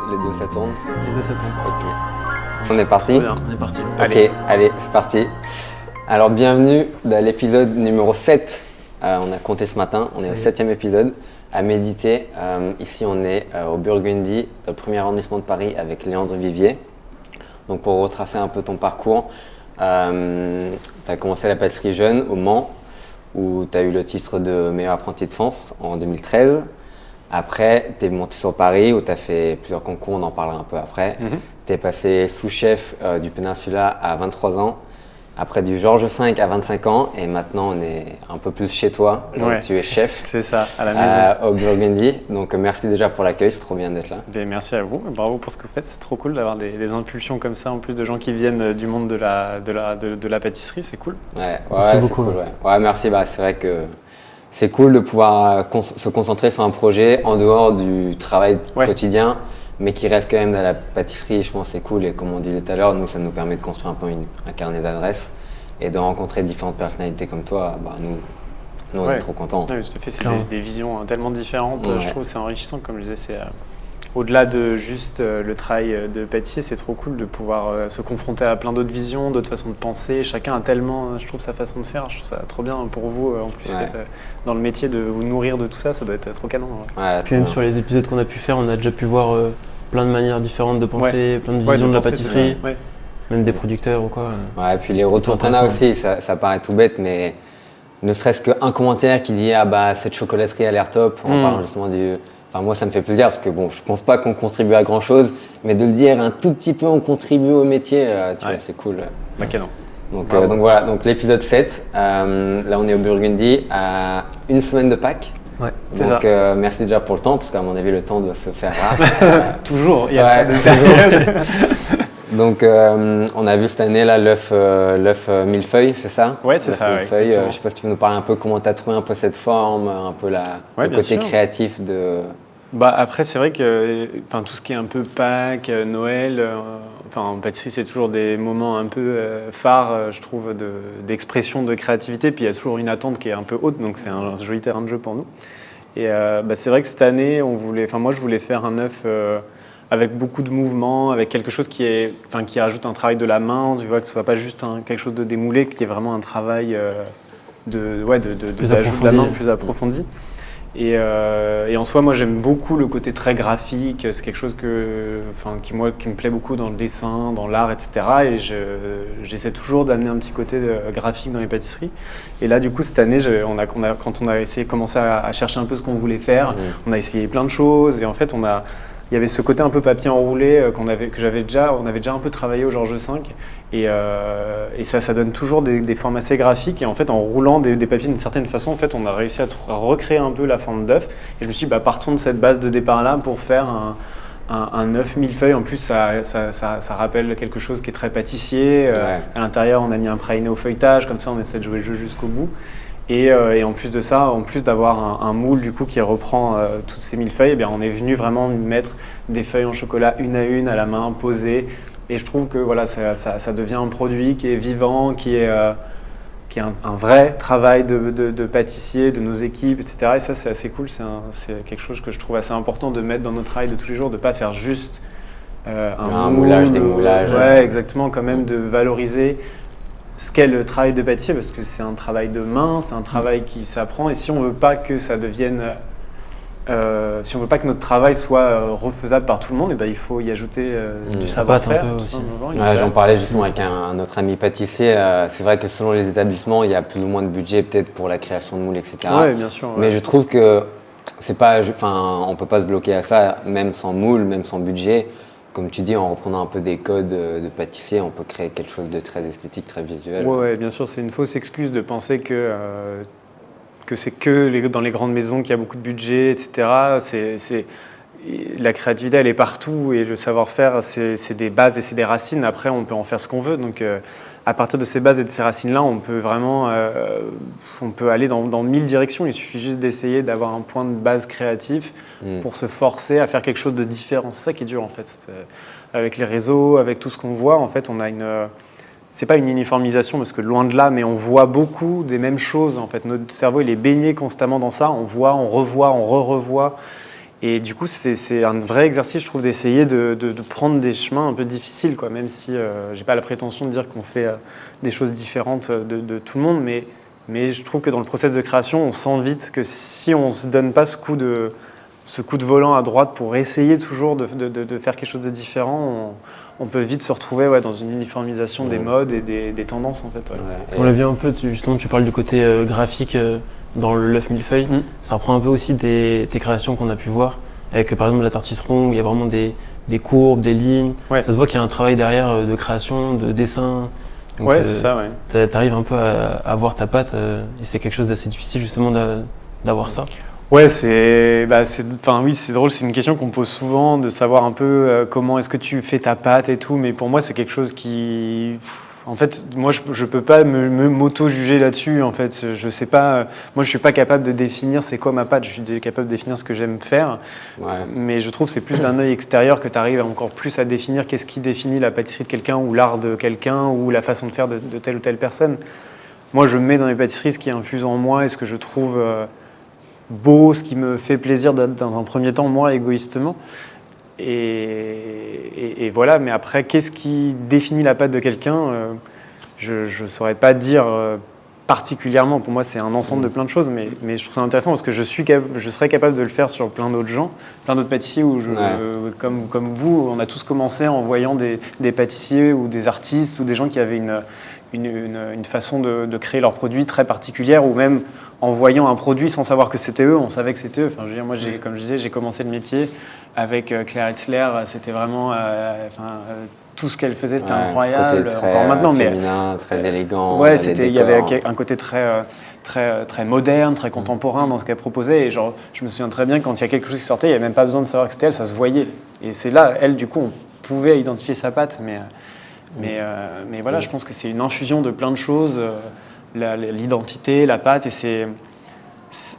Les deux ça tourne. Les deux ça tourne. Ok. On est parti. Bien, on est parti. Ok, allez, c'est parti. Alors bienvenue dans l'épisode numéro 7. On a compté ce matin, on est au 7e épisode à méditer. Ici on est au Burgundy, dans le premier arrondissement de Paris avec Léandre Vivier. Donc pour retracer un peu ton parcours, tu as commencé la pâtisserie jeune au Mans, où tu as eu le titre de meilleur apprenti de France en 2013. Après, tu es monté sur Paris où tu as fait plusieurs concours, on en parlera un peu après. Tu es passé sous-chef du Peninsula à 23 ans, après du Georges V à 25 ans et maintenant on est un peu plus chez toi, donc tu es chef. C'est ça, à la maison. Au Burgundy. Donc merci déjà pour l'accueil, c'est trop bien d'être là. Bien, merci à vous, bravo pour ce que vous faites, c'est trop cool d'avoir des impulsions comme ça, en plus de gens qui viennent du monde de la pâtisserie, c'est cool. Ouais, merci beaucoup. Cool, ouais, merci, c'est vrai que c'est cool de pouvoir se concentrer sur un projet en dehors du travail quotidien, mais qui reste quand même dans la pâtisserie. Je pense que c'est cool et comme on disait tout à l'heure, nous ça nous permet de construire un peu un carnet d'adresses et de rencontrer différentes personnalités comme toi. Nous on est trop contents. Oui, tout à fait, c'est des visions tellement différentes. Je trouve que c'est enrichissant, comme je disais, c'est au-delà de juste le travail de pâtissier, c'est trop cool de pouvoir se confronter à plein d'autres visions, d'autres façons de penser. Chacun a tellement, je trouve, sa façon de faire. Je trouve ça trop bien pour vous, en plus, dans le métier, de vous nourrir de tout ça, ça doit être trop canon. Puis même sur les épisodes qu'on a pu faire, on a déjà pu voir plein de manières différentes de penser, plein de visions de la pâtisserie, même des producteurs ou quoi. Ouais, et puis les retours qu'on a aussi, ça paraît tout bête, mais ne serait-ce qu'un commentaire qui dit « Ah bah cette chocolaterie a l'air top », en parlant justement du… Enfin, moi, ça me fait plaisir parce que bon, je pense pas qu'on contribue à grand chose, mais de le dire un tout petit peu, on contribue au métier, tu vois, c'est cool. Canon. Donc voilà, donc l'épisode 7, là on est au Burgundy à une semaine de Pâques. Ouais, c'est donc ça. Merci déjà pour le temps, parce qu'à mon avis, le temps doit se faire rare. Toujours, il y a toujours. Donc on a vu cette année là l'œuf millefeuille, c'est ça? Ouais, c'est ça. Millefeuille, je sais pas si tu veux nous parler un peu comment tu as trouvé un peu cette forme, un peu le côté créatif de… Après c'est vrai que tout ce qui est un peu Pâques, Noël, en pâtisserie c'est toujours des moments un peu phares, je trouve, d'expression de créativité, puis il y a toujours une attente qui est un peu haute, donc c'est un joli terrain de jeu pour nous. Et c'est vrai que cette année moi je voulais faire un œuf avec beaucoup de mouvements, avec quelque chose qui rajoute un travail de la main, tu vois, que ce soit pas juste quelque chose de démoulé, qu'il y ait vraiment un travail d'ajout de la main plus approfondi. Et en soi, moi j'aime beaucoup le côté très graphique, c'est quelque chose qui me plaît beaucoup dans le dessin, dans l'art, etc. Et j'essaie toujours d'amener un petit côté graphique dans les pâtisseries. Et là du coup cette année, quand on a commencé à chercher un peu ce qu'on voulait faire, on a essayé plein de choses et en fait il y avait ce côté un peu papier enroulé on avait déjà un peu travaillé au Georges V et ça donne toujours des formes assez graphiques et en fait en roulant des papiers d'une certaine façon en fait on a réussi à recréer un peu la forme d'œuf et je me suis dit partons de cette base de départ là pour faire un œuf millefeuille. En plus ça rappelle quelque chose qui est très pâtissier. À l'intérieur on a mis un praliné au feuilletage, comme ça on essaie de jouer le jeu jusqu'au bout. Et en plus de ça, en plus d'avoir un moule du coup qui reprend toutes ces millefeuilles, on est venu vraiment mettre des feuilles en chocolat une à la main, posées. Et je trouve que ça devient un produit qui est vivant, qui est un vrai travail de pâtissier, de nos équipes, etc. Et ça, c'est assez cool. C'est quelque chose que je trouve assez important de mettre dans notre travail de tous les jours, de ne pas faire juste un moulage, des moulages. Ouais, exactement, quand même de valoriser ce qu'est le travail de pâtissier, parce que c'est un travail de main, c'est un travail qui s'apprend, et si on veut pas que ça devienne, si on veut pas que notre travail soit refaisable par tout le monde, il faut y ajouter du savoir-faire. J'en parlais justement avec un autre ami pâtissier. C'est vrai que selon les établissements, il y a plus ou moins de budget peut-être pour la création de moules, etc. Ouais, bien sûr. Mais je trouve que c'est pas, on peut pas se bloquer à ça, même sans moule, même sans budget. Comme tu dis, en reprenant un peu des codes de pâtissier, on peut créer quelque chose de très esthétique, très visuel. Ouais, bien sûr, c'est une fausse excuse de penser que c'est que dans les grandes maisons qu'il y a beaucoup de budget, etc. La créativité, elle est partout et le savoir-faire, c'est des bases et c'est des racines. Après, on peut en faire ce qu'on veut. Donc, à partir de ces bases et de ces racines-là, on peut vraiment aller dans 1000 directions. Il suffit juste d'essayer d'avoir un point de base créatif pour se forcer à faire quelque chose de différent. C'est ça qui est dur en fait. Avec les réseaux, avec tout ce qu'on voit, en fait, on a c'est pas une uniformisation parce que loin de là, mais on voit beaucoup des mêmes choses. En fait, notre cerveau, il est baigné constamment dans ça. On voit, on revoit, on re-revoit. Et du coup, c'est un vrai exercice, je trouve, d'essayer de prendre des chemins un peu difficiles, quoi, même si j'ai pas la prétention de dire qu'on fait des choses différentes de tout le monde, mais je trouve que dans le process de création, on sent vite que si on se donne pas ce coup de volant à droite pour essayer toujours de faire quelque chose de différent, on peut vite se retrouver dans une uniformisation des modes et des tendances, en fait. Ouais. On l'a vu un peu, justement, tu parles du côté graphique dans le l'œuf millefeuille. Ça reprend un peu aussi tes créations qu'on a pu voir, avec par exemple la tarte citron, où il y a vraiment des courbes, des lignes. Ouais. Ça se voit qu'il y a un travail derrière de création, de dessin. Donc, c'est ça, ouais. Tu arrives un peu à voir ta patte, et c'est quelque chose d'assez difficile, justement, d'avoir ça. Ouais, c'est drôle, c'est une question qu'on me pose souvent, de savoir un peu comment est-ce que tu fais ta pâte et tout, mais pour moi c'est quelque chose qui... En fait, moi je peux pas m'auto-juger là-dessus, en fait, je sais pas, moi je suis pas capable de définir c'est quoi ma pâte, je suis capable de définir ce que j'aime faire, mais je trouve que c'est plus d'un œil extérieur que tu arrives encore plus à définir qu'est-ce qui définit la pâtisserie de quelqu'un ou l'art de quelqu'un ou la façon de faire de telle ou telle personne. Moi je mets dans mes pâtisseries ce qui infuse en moi et ce que je trouve... beau, ce qui me fait plaisir dans un premier temps, moi, égoïstement. Et voilà, mais après, qu'est-ce qui définit la patte de quelqu'un je ne saurais pas dire particulièrement. Pour moi, c'est un ensemble de plein de choses, mais je trouve ça intéressant parce que je serais capable de le faire sur plein d'autres gens, plein d'autres pâtissiers, comme vous, on a tous commencé en voyant des pâtissiers ou des artistes ou des gens qui avaient une façon de créer leurs produits très particulière, ou même en voyant un produit sans savoir que c'était eux, on savait que c'était eux. Enfin, je veux dire, moi, comme je disais, j'ai commencé le métier avec Claire Hetzler, c'était vraiment... tout ce qu'elle faisait, c'était incroyable. Côté très encore maintenant, féminin, très élégant. Ouais, il y avait un côté très moderne, très contemporain dans ce qu'elle proposait. Et genre, je me souviens très bien, quand il y a quelque chose qui sortait, il n'y avait même pas besoin de savoir que c'était elle, ça se voyait. Et c'est là, elle, du coup, on pouvait identifier sa patte, mais voilà, je pense que c'est une infusion de plein de choses, l'identité, la patte, et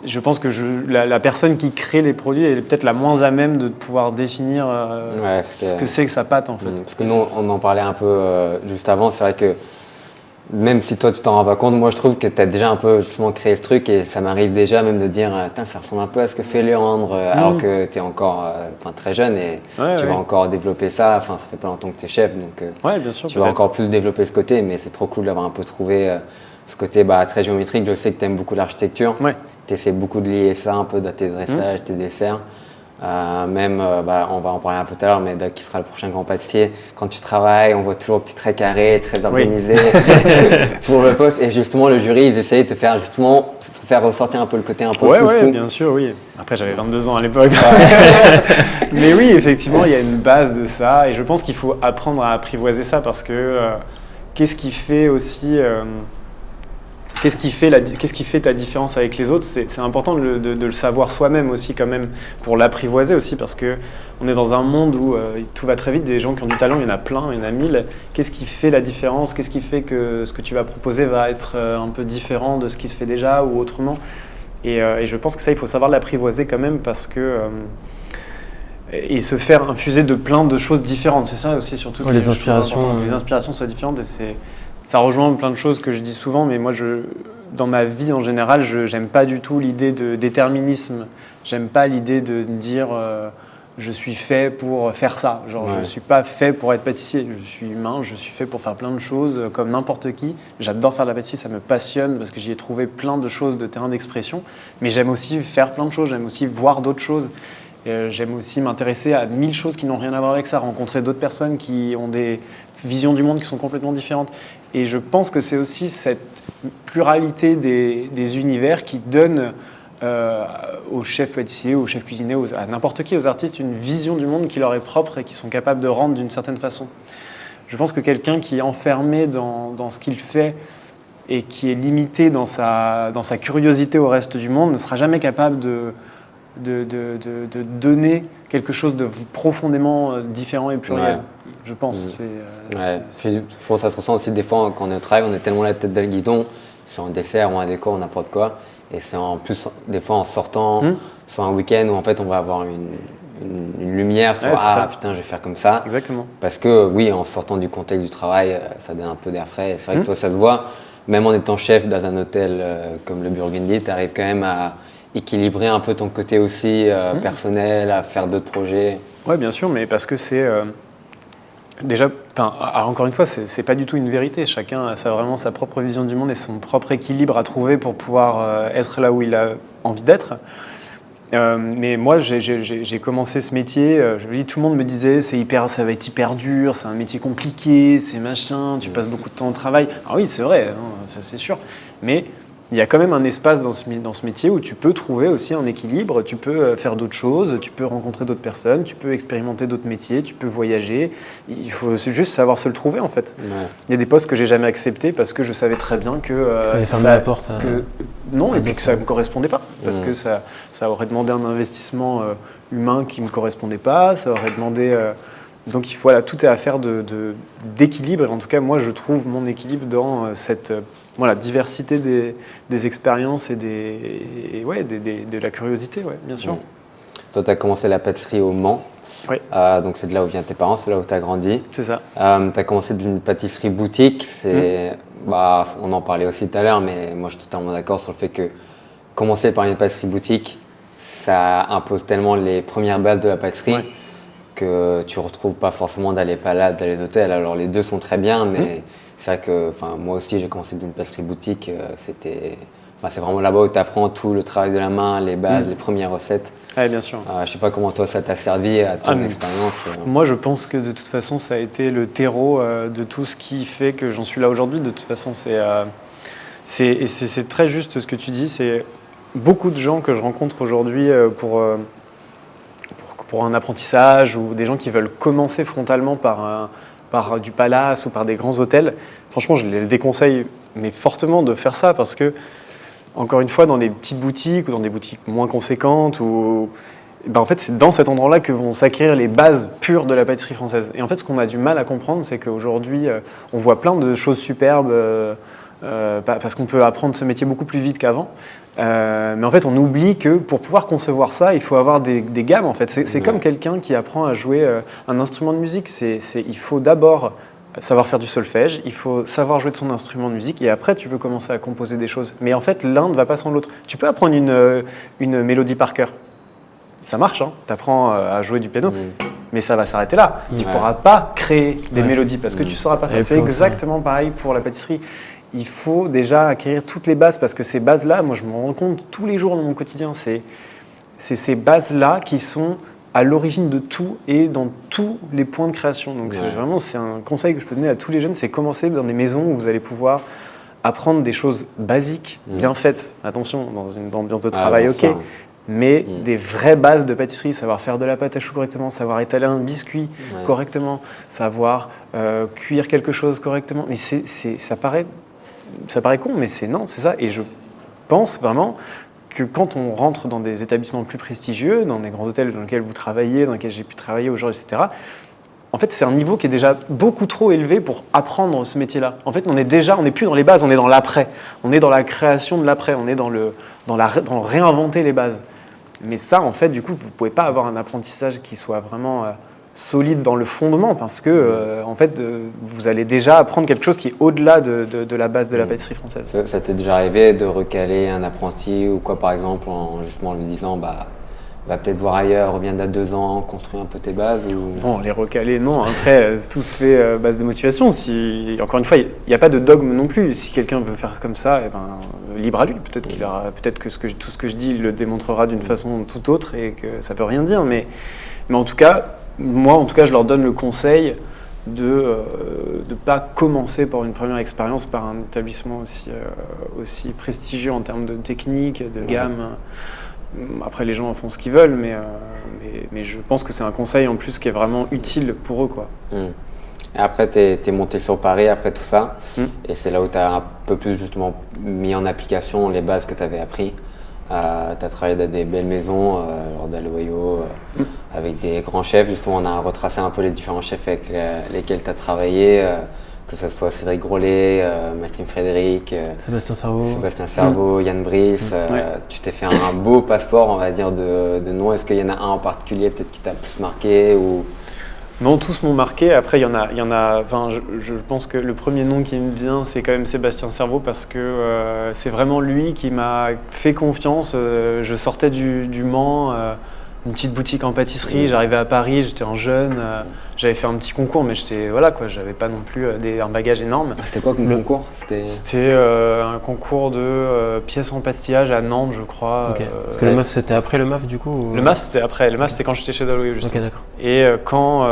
je pense que la personne qui crée les produits est peut-être la moins à même de pouvoir définir ce que c'est que sa patte, en fait. Parce que nous, on en parlait un peu juste avant, c'est vrai que même si toi tu t'en rends pas compte, moi je trouve que tu as déjà un peu justement créé ce truc, et ça m'arrive déjà même de dire ça ressemble un peu à ce que fait Léandre, alors que tu es encore très jeune et tu vas encore développer ça. Ça fait pas longtemps que tu es chef, donc bien sûr, tu vas encore plus développer ce côté, mais c'est trop cool d'avoir un peu trouvé ce côté très géométrique. Je sais que tu aimes beaucoup l'architecture, tu essaies beaucoup de lier ça un peu dans tes dressages, tes desserts. On va en parler un peu tout à l'heure, mais Doc qui sera le prochain grand pâtissier, quand tu travailles, on voit toujours le petit trait carré, très organisé pour le poste, et justement le jury, ils essayent de te faire ressortir un peu le côté un peu foufou. Oui, bien sûr, oui. Après j'avais 22 ans à l'époque. Mais oui, effectivement, il y a une base de ça, et je pense qu'il faut apprendre à apprivoiser ça, parce que qu'est-ce qui fait aussi... Qu'est-ce qui fait ta différence avec les autres? C'est important de le savoir soi-même aussi, quand même, pour l'apprivoiser aussi, parce qu'on est dans un monde où tout va très vite, des gens qui ont du talent, il y en a plein, il y en a 1000. Qu'est-ce qui fait la différence? Qu'est-ce qui fait que ce que tu vas proposer va être un peu différent de ce qui se fait déjà ou autrement? Et je pense que ça, il faut savoir l'apprivoiser quand même, parce que... et se faire infuser de plein de choses différentes. C'est ça aussi, surtout. Les inspirations. Que les inspirations soient différentes, et ça rejoint plein de choses que je dis souvent, mais moi, dans ma vie en général, j'aime pas du tout l'idée de déterminisme. J'aime pas l'idée de me dire je suis fait pour faire ça. Je suis pas fait pour être pâtissier. Je suis humain, je suis fait pour faire plein de choses comme n'importe qui. J'adore faire de la pâtisserie, ça me passionne parce que j'y ai trouvé plein de choses, de terrain d'expression. Mais j'aime aussi faire plein de choses, j'aime aussi voir d'autres choses. J'aime aussi m'intéresser à 1000 choses qui n'ont rien à voir avec ça, rencontrer d'autres personnes qui ont des visions du monde qui sont complètement différentes. Et je pense que c'est aussi cette pluralité des univers qui donne aux chefs pâtissiers, aux chefs cuisiniers, à n'importe qui, aux artistes, une vision du monde qui leur est propre et qui sont capables de rendre d'une certaine façon. Je pense que quelqu'un qui est enfermé dans ce qu'il fait et qui est limité dans sa curiosité au reste du monde ne sera jamais capable de donner quelque chose de profondément différent et pluriel, je pense. Je pense que ça se ressent aussi des fois quand on est au travail, on est tellement la tête dans le guidon, sur un dessert ou un décor ou n'importe quoi, et c'est en plus des fois en sortant sur un week-end où en fait on va avoir une lumière sur putain je vais faire comme ça. Exactement. Parce que oui, en sortant du contexte du travail, ça donne un peu d'air frais. C'est vrai que toi ça se voit, même en étant chef dans un hôtel comme le Burgundy, tu arrives quand même à équilibrer un peu ton côté aussi personnel, à faire d'autres projets? Ouais, bien sûr, mais parce que c'est déjà, encore une fois, c'est pas du tout une vérité. Chacun a vraiment sa propre vision du monde et son propre équilibre à trouver pour pouvoir être là où il a envie d'être. Mais moi, j'ai commencé ce métier. Tout le monde me disait, ça va être hyper dur, c'est un métier compliqué, c'est machin, tu passes beaucoup de temps au travail. Ah oui, c'est vrai, hein, ça c'est sûr. Mais il y a quand même un espace dans ce métier où tu peux trouver aussi un équilibre, tu peux faire d'autres choses, tu peux rencontrer d'autres personnes, tu peux expérimenter d'autres métiers, tu peux voyager. Il faut juste savoir se le trouver en fait. Ouais. Il y a des postes que j'ai jamais acceptés parce que je savais très bien que ça allait fermer la porte. Non, et puis que ça ne me correspondait pas. Parce que ça aurait demandé un investissement humain qui ne me correspondait pas, ça aurait demandé... Donc voilà, tout est affaire d'équilibre. Et en tout cas, moi, je trouve mon équilibre dans cette diversité des expériences et de la curiosité, ouais, bien sûr. Toi, tu as commencé la pâtisserie au Mans. Oui. Donc c'est de là où viennent tes parents, c'est là où tu as grandi. C'est ça. Tu as commencé d'une pâtisserie boutique. On en parlait aussi tout à l'heure, mais moi je suis totalement d'accord sur le fait que commencer par une pâtisserie boutique, ça impose tellement les premières bases de la pâtisserie. Ouais. Que tu ne retrouves pas forcément dans les palades, dans les hôtels. Alors les deux sont très bien, mais c'est vrai que moi aussi j'ai commencé d'une pâtisserie boutique. C'est vraiment là-bas où tu apprends tout le travail de la main, les bases, les premières recettes. Oui, bien sûr. Je ne sais pas comment toi ça t'a servi à ton expérience. Moi je pense que de toute façon ça a été le terreau de tout ce qui fait que j'en suis là aujourd'hui. De toute façon c'est très juste ce que tu dis. C'est beaucoup de gens que je rencontre aujourd'hui pour un apprentissage ou des gens qui veulent commencer frontalement par du palace ou par des grands hôtels, franchement, je les déconseille mais fortement de faire ça parce que, encore une fois, dans des petites boutiques ou dans des boutiques moins conséquentes, en fait, c'est dans cet endroit-là que vont s'acquérir les bases pures de la pâtisserie française. Et en fait, ce qu'on a du mal à comprendre, c'est qu'aujourd'hui, on voit plein de choses superbes parce qu'on peut apprendre ce métier beaucoup plus vite qu'avant. Mais en fait, on oublie que pour pouvoir concevoir ça, il faut avoir des gammes. En fait, c'est comme quelqu'un qui apprend à jouer un instrument de musique. Il faut d'abord savoir faire du solfège, il faut savoir jouer de son instrument de musique, et après, tu peux commencer à composer des choses. Mais en fait, l'un ne va pas sans l'autre. Tu peux apprendre une mélodie par cœur. Ça marche, hein. Tu apprends à jouer du piano, mais ça va s'arrêter là. Tu ne pourras pas créer des mélodies parce que tu ne sauras pas faire. C'est exactement pareil pour la pâtisserie. Il faut déjà acquérir toutes les bases parce que ces bases-là, moi je me rends compte tous les jours dans mon quotidien, c'est ces bases-là qui sont à l'origine de tout et dans tous les points de création. Donc c'est un conseil que je peux donner à tous les jeunes, c'est commencer dans des maisons où vous allez pouvoir apprendre des choses basiques, bien faites. Attention, dans une ambiance de travail, mais des vraies bases de pâtisserie, savoir faire de la pâte à choux correctement, savoir étaler un biscuit correctement, savoir cuire quelque chose correctement. Mais ça paraît con, mais c'est ça. Et je pense vraiment que quand on rentre dans des établissements plus prestigieux, dans des grands hôtels dans lesquels vous travaillez, dans lesquels j'ai pu travailler aujourd'hui, etc., en fait, c'est un niveau qui est déjà beaucoup trop élevé pour apprendre ce métier-là. En fait, on n'est plus dans les bases, on est dans l'après. On est dans la création de l'après, on est dans réinventer les bases. Mais ça, en fait, du coup, vous ne pouvez pas avoir un apprentissage qui soit vraiment solide dans le fondement parce que, en fait, vous allez déjà apprendre quelque chose qui est au-delà de la base de la pâtisserie française. Ça t'est déjà arrivé de recaler un apprenti ou quoi, par exemple, en justement lui disant va peut-être voir ailleurs, reviens d'à 2 ans, construis un peu tes bases ou... Bon, les recaler, non. Après, tout se fait base de motivation. Encore une fois, il n'y a pas de dogme non plus. Si quelqu'un veut faire comme ça, libre à lui. Peut-être que tout ce que je dis, il le démontrera d'une façon tout autre et que ça ne veut rien dire. Mais en tout cas, moi, je leur donne le conseil de ne pas commencer par une première expérience par un établissement aussi prestigieux en termes de technique, de gamme. Après, les gens en font ce qu'ils veulent, mais je pense que c'est un conseil en plus qui est vraiment utile pour eux, quoi. Et après, tu es monté sur Paris après tout ça, et c'est là où tu as un peu plus justement mis en application les bases que tu avais appris. Tu as travaillé dans des belles maisons, lors d'Aloyo, avec des grands chefs. Justement, on a retracé un peu les différents chefs avec lesquels tu as travaillé. Que ce soit Cédric Grolet, Maxime Frédéric, Sébastien Cerveau, Yann Brice. Tu t'es fait un beau passeport, on va dire, de noms. Est-ce qu'il y en a un en particulier peut-être qui t'a plus marqué ou... Non, tous m'ont marqué. Après, il y en a. Enfin, je pense que le premier nom qui me vient, c'est quand même Sébastien Servo parce que c'est vraiment lui qui m'a fait confiance. Je sortais du Mans, une petite boutique en pâtisserie. J'arrivais à Paris, j'étais un jeune. J'avais fait un petit concours, mais j'avais pas non plus un bagage énorme. C'était quoi comme concours? C'était un concours de pièces en pastillage à Nantes, je crois. Okay. Parce que le MAF, c'était après le MAF, du coup ou... Le MAF, c'était après. Le MAF, c'était quand j'étais chez Dalloyau, justement. Ok, d'accord. Et quand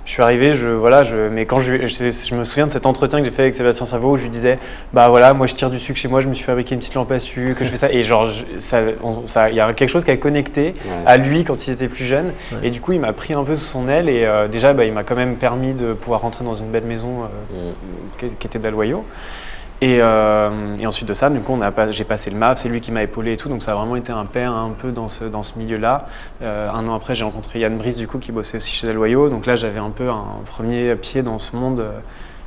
je suis arrivé, mais quand je me souviens de cet entretien que j'ai fait avec Sébastien Servo où je lui disais, bah voilà, moi je tire du sucre chez moi, je me suis fabriqué une petite lampe à sucre, que je fais ça. Et genre, il y a quelque chose qui a connecté à lui quand il était plus jeune. Ouais. Et du coup, il m'a pris un peu sous son aile et déjà, il m'a quand même permis de pouvoir rentrer dans une belle maison qui était Dalloyau. Et ensuite de ça, du coup, j'ai passé le MAF, c'est lui qui m'a épaulé et tout, donc ça a vraiment été un père un peu dans ce milieu-là. Un an après, j'ai rencontré Yann Brice, du coup, qui bossait aussi chez Dalloyau, donc là, j'avais un peu un premier pied dans ce monde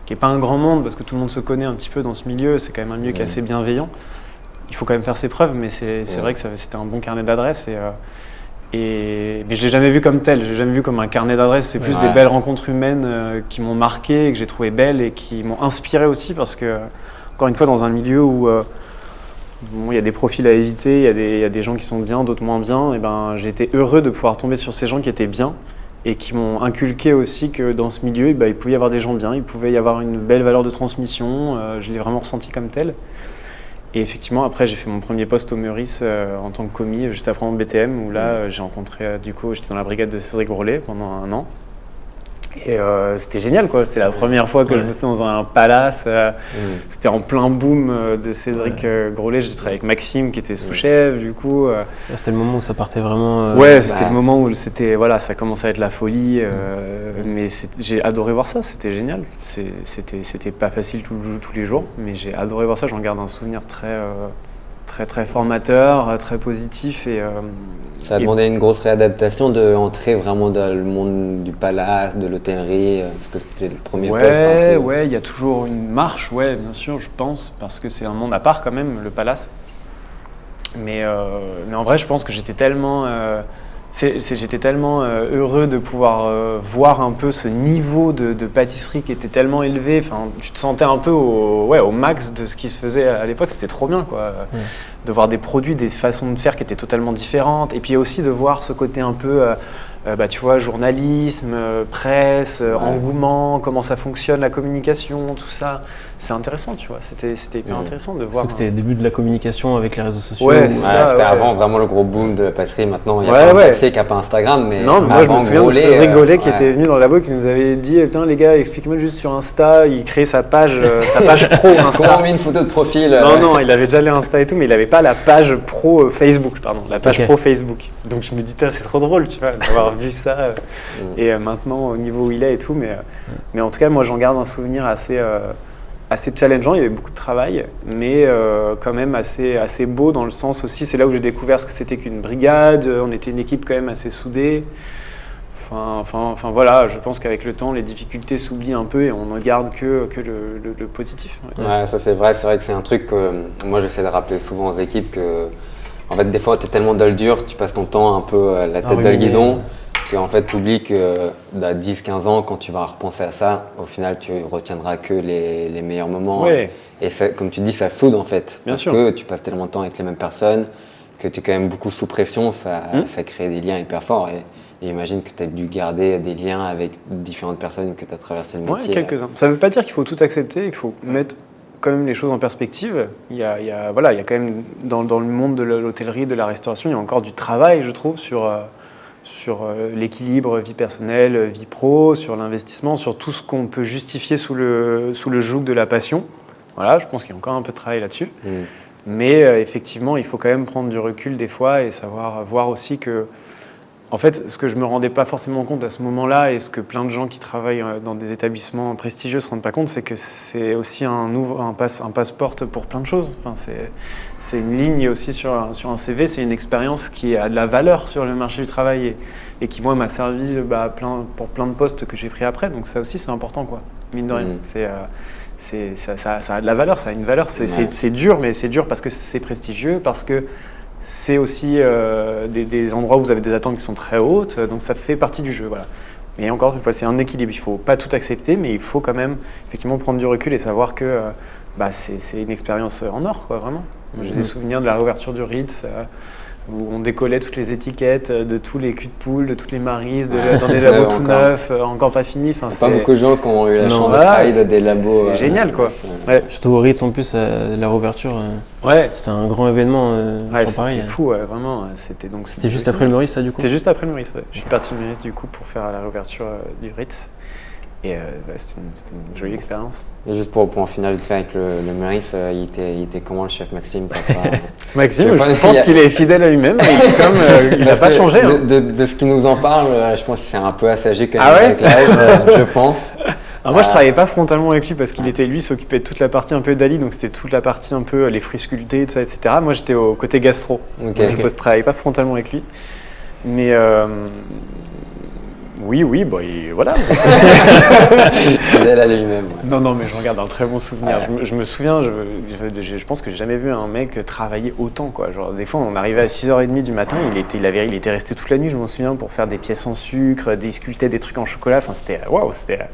qui n'est pas un grand monde, parce que tout le monde se connaît un petit peu dans ce milieu, c'est quand même un milieu qui est assez bienveillant. Il faut quand même faire ses preuves, mais c'est vrai que c'était un bon carnet d'adresses. Mais je ne l'ai jamais vu comme tel, je l'ai jamais vu comme un carnet d'adresses, c'est plus des belles rencontres humaines qui m'ont marqué, que j'ai trouvé belles et qui m'ont inspiré aussi, parce que encore une fois, dans un milieu où il y a des profils à éviter, il y a des gens qui sont bien, d'autres moins bien, et j'ai été heureux de pouvoir tomber sur ces gens qui étaient bien et qui m'ont inculqué aussi que dans ce milieu, il pouvait y avoir des gens bien, il pouvait y avoir une belle valeur de transmission, je l'ai vraiment ressenti comme tel. Et effectivement, après, j'ai fait mon premier poste au Meurice en tant que commis, juste après mon BTM, où là, j'ai rencontré, j'étais dans la brigade de Cédric Grolet pendant un an. Et c'était génial, quoi. C'est la première fois que je bossais dans un palace. C'était en plein boom de Cédric Grolet. J'ai travaillé avec Maxime qui était sous-chef, du coup. C'était le moment où ça partait vraiment. C'était le moment où ça commençait à être la folie. Mais j'ai adoré voir ça, c'était génial. C'était pas facile tous les jours, mais j'ai adoré voir ça. J'en garde un souvenir très formateur, très positif. Ça a demandé une grosse réadaptation d'entrer vraiment dans le monde du palace, de l'hôtellerie, parce que c'était le premier poste. Ouais, il y a toujours une marche, bien sûr, je pense, parce que c'est un monde à part quand même, le palace. Mais en vrai, je pense que j'étais tellement heureux de pouvoir voir un peu ce niveau de pâtisserie qui était tellement élevé. Enfin, tu te sentais un peu au max de ce qui se faisait à l'époque. C'était trop bien, quoi. De voir des produits, des façons de faire qui étaient totalement différentes. Et puis aussi de voir ce côté un peu, tu vois, journalisme, presse, engouement, comment ça fonctionne, la communication, tout ça. C'est intéressant, tu vois. C'était hyper intéressant de voir. C'était le début de la communication avec les réseaux sociaux. C'était avant vraiment le gros boom de la pâtisserie. Maintenant, il y a pas un pâtissier qui n'a pas Instagram. Mais non, mais moi je me souviens de Cédric Grolet qui était venu dans le labo qui nous avait dit putain les gars, expliquez-moi juste sur Insta. Il créait sa page pro Insta. Comment on met une photo de profil Non, il avait déjà les Insta et tout, mais il n'avait pas la page pro Facebook, pardon. La page pro Facebook. Donc je me dis, c'est trop drôle, tu vois, d'avoir vu ça. Et maintenant, au niveau où il est et tout. Mais en tout cas, moi j'en garde un souvenir assez challengeant, il y avait beaucoup de travail, mais quand même assez beau dans le sens aussi, c'est là où j'ai découvert ce que c'était qu'une brigade, on était une équipe quand même assez soudée. Enfin voilà, je pense qu'avec le temps, les difficultés s'oublient un peu et on ne garde que le positif. Ouais, ça c'est vrai que c'est un truc que moi j'essaie de rappeler souvent aux équipes que, en fait, des fois tu es tellement dans le dur, tu passes ton temps un peu la tête dans le guidon. En fait, tu oublies que dans 10-15 ans, quand tu vas repenser à ça, au final, tu retiendras que les meilleurs moments. Ouais. Et ça, comme tu dis, ça soude en fait. Bien sûr. Que tu passes tellement de temps avec les mêmes personnes, que tu es quand même beaucoup sous pression, ça crée des liens hyper forts. Et j'imagine que tu as dû garder des liens avec différentes personnes que tu as traversé le métier. Ouais, quelques-uns. Ça ne veut pas dire qu'il faut tout accepter, il faut mettre quand même les choses en perspective. Il y a quand même, dans le monde de l'hôtellerie, de la restauration, il y a encore du travail, je trouve, sur l'équilibre vie personnelle, vie pro, sur l'investissement, sur tout ce qu'on peut justifier sous le joug de la passion. Voilà, je pense qu'il y a encore un peu de travail là-dessus. Mais effectivement, il faut quand même prendre du recul des fois et savoir voir aussi que, en fait, ce que je ne me rendais pas forcément compte à ce moment-là et ce que plein de gens qui travaillent dans des établissements prestigieux ne se rendent pas compte, c'est que c'est aussi un passeport pour plein de choses. Enfin, c'est une ligne aussi sur un CV, c'est une expérience qui a de la valeur sur le marché du travail et qui, moi, m'a servi pour plein de postes que j'ai pris après. Donc ça aussi, c'est important, quoi, mine de rien. Ça a de la valeur, ça a une valeur. C'est dur, mais c'est dur parce que c'est prestigieux, parce que c'est aussi des endroits où vous avez des attentes qui sont très hautes, donc ça fait partie du jeu, voilà. Et encore une fois, c'est un équilibre. Il ne faut pas tout accepter, mais il faut quand même effectivement prendre du recul et savoir que c'est une expérience en or, quoi, vraiment. J'ai des souvenirs de la réouverture du Ritz, où on décollait toutes les étiquettes de tous les culs de poule, de toutes les marises, dans des labos tout neufs, encore pas finis. Enfin, pas beaucoup de gens qui ont eu la chance de travailler dans des labos. C'est génial, quoi. Ouais. Surtout au Ritz, en plus, la réouverture, c'était un grand événement sur Paris. C'était fou, vraiment. C'était juste après le Meurice, ça, du coup? C'était juste après le Meurice, ouais. Je suis parti du Meurice, du coup, pour faire la réouverture du Ritz. Et c'était une jolie expérience. Et juste pour en finir vite fait avec le Meurice, il était comment le chef Maxime? Maxime, je pense qu'il est fidèle à lui-même. Il n'a pas changé. De ce qu'il nous en parle, je pense qu'il c'est un peu assagé quand même avec l'âge, je pense. Alors moi, je travaillais pas frontalement avec lui parce qu'il s'occupait de toute la partie un peu Dali, donc c'était toute la partie un peu les fruits sculptés, tout ça, etc. Moi, j'étais au côté gastro. Je ne travaillais pas frontalement avec lui. Mais oui, voilà. Fidèle à lui-même. Ouais. Non, mais je regarde un très bon souvenir. Ouais. Je me souviens, je pense que j'ai jamais vu un mec travailler autant, quoi. Genre, des fois, on arrivait à 6h30 du matin, il était resté toute la nuit, je m'en souviens, pour faire des pièces en sucre, sculpter des trucs en chocolat. Enfin, c'était waouh, c'était.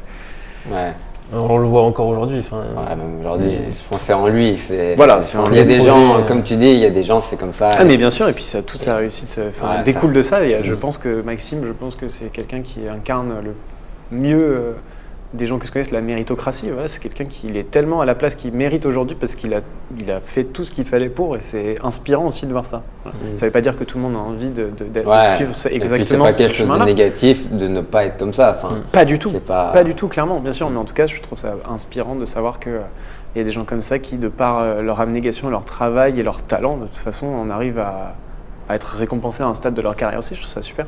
Ouais. On le voit encore aujourd'hui. Même aujourd'hui, je pense que c'est en lui. Voilà, il y a des gens, comme tu dis, il y a des gens, c'est comme ça. Ah, mais bien sûr, et puis toute sa réussite découle de ça. Et je pense que Maxime, c'est quelqu'un qui incarne le mieux des gens que je connaisse la méritocratie. Voilà, c'est quelqu'un qui est tellement à la place qu'il mérite aujourd'hui parce qu'il a fait tout ce qu'il fallait pour, et c'est inspirant aussi de voir ça. Voilà. Ça ne veut pas dire que tout le monde a envie de suivre exactement ce chemin-là. C'est pas quelque chose de négatif de ne pas être comme ça. Enfin, pas du tout, pas du tout, clairement, bien sûr. Mais en tout cas, je trouve ça inspirant de savoir qu'il y a des gens comme ça qui, de par leur abnégation, leur travail et leur talent, de toute façon, on arrive à être récompensé à un stade de leur carrière aussi. Je trouve ça super.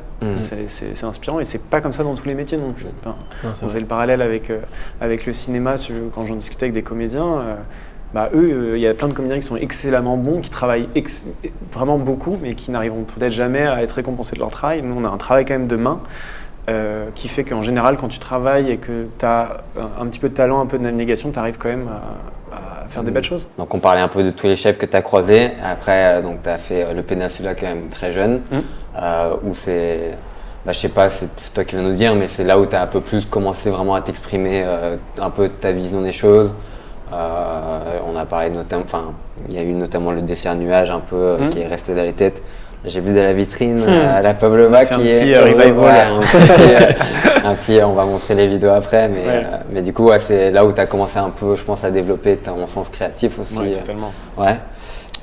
C'est inspirant, et c'est pas comme ça dans tous les métiers non plus. Enfin, on faisait le parallèle avec le cinéma, quand j'en discutais avec des comédiens. Eux, il y a plein de comédiens qui sont excellemment bons, qui travaillent vraiment beaucoup, mais qui n'arriveront peut-être jamais à être récompensés de leur travail. Nous, on a un travail quand même de main qui fait qu'en général, quand tu travailles et que tu as un petit peu de talent, un peu d'abnégation, tu arrives quand même à faire des belles choses. Donc on parlait un peu de tous les chefs que tu as croisés. Après, tu as fait le Péninsula quand même très jeune, où c'est, je sais pas, c'est toi qui vas nous dire, mais c'est là où tu as un peu plus commencé vraiment à t'exprimer un peu de ta vision des choses. On a parlé notamment, il y a eu notamment le dessert nuage un peu qui est resté dans les têtes. J'ai vu de la vitrine à la Pavlova qui est un petit, on va montrer les vidéos après, mais du coup c'est là où tu as commencé un peu, je pense, à développer ton sens créatif aussi. Oui, totalement. Ouais.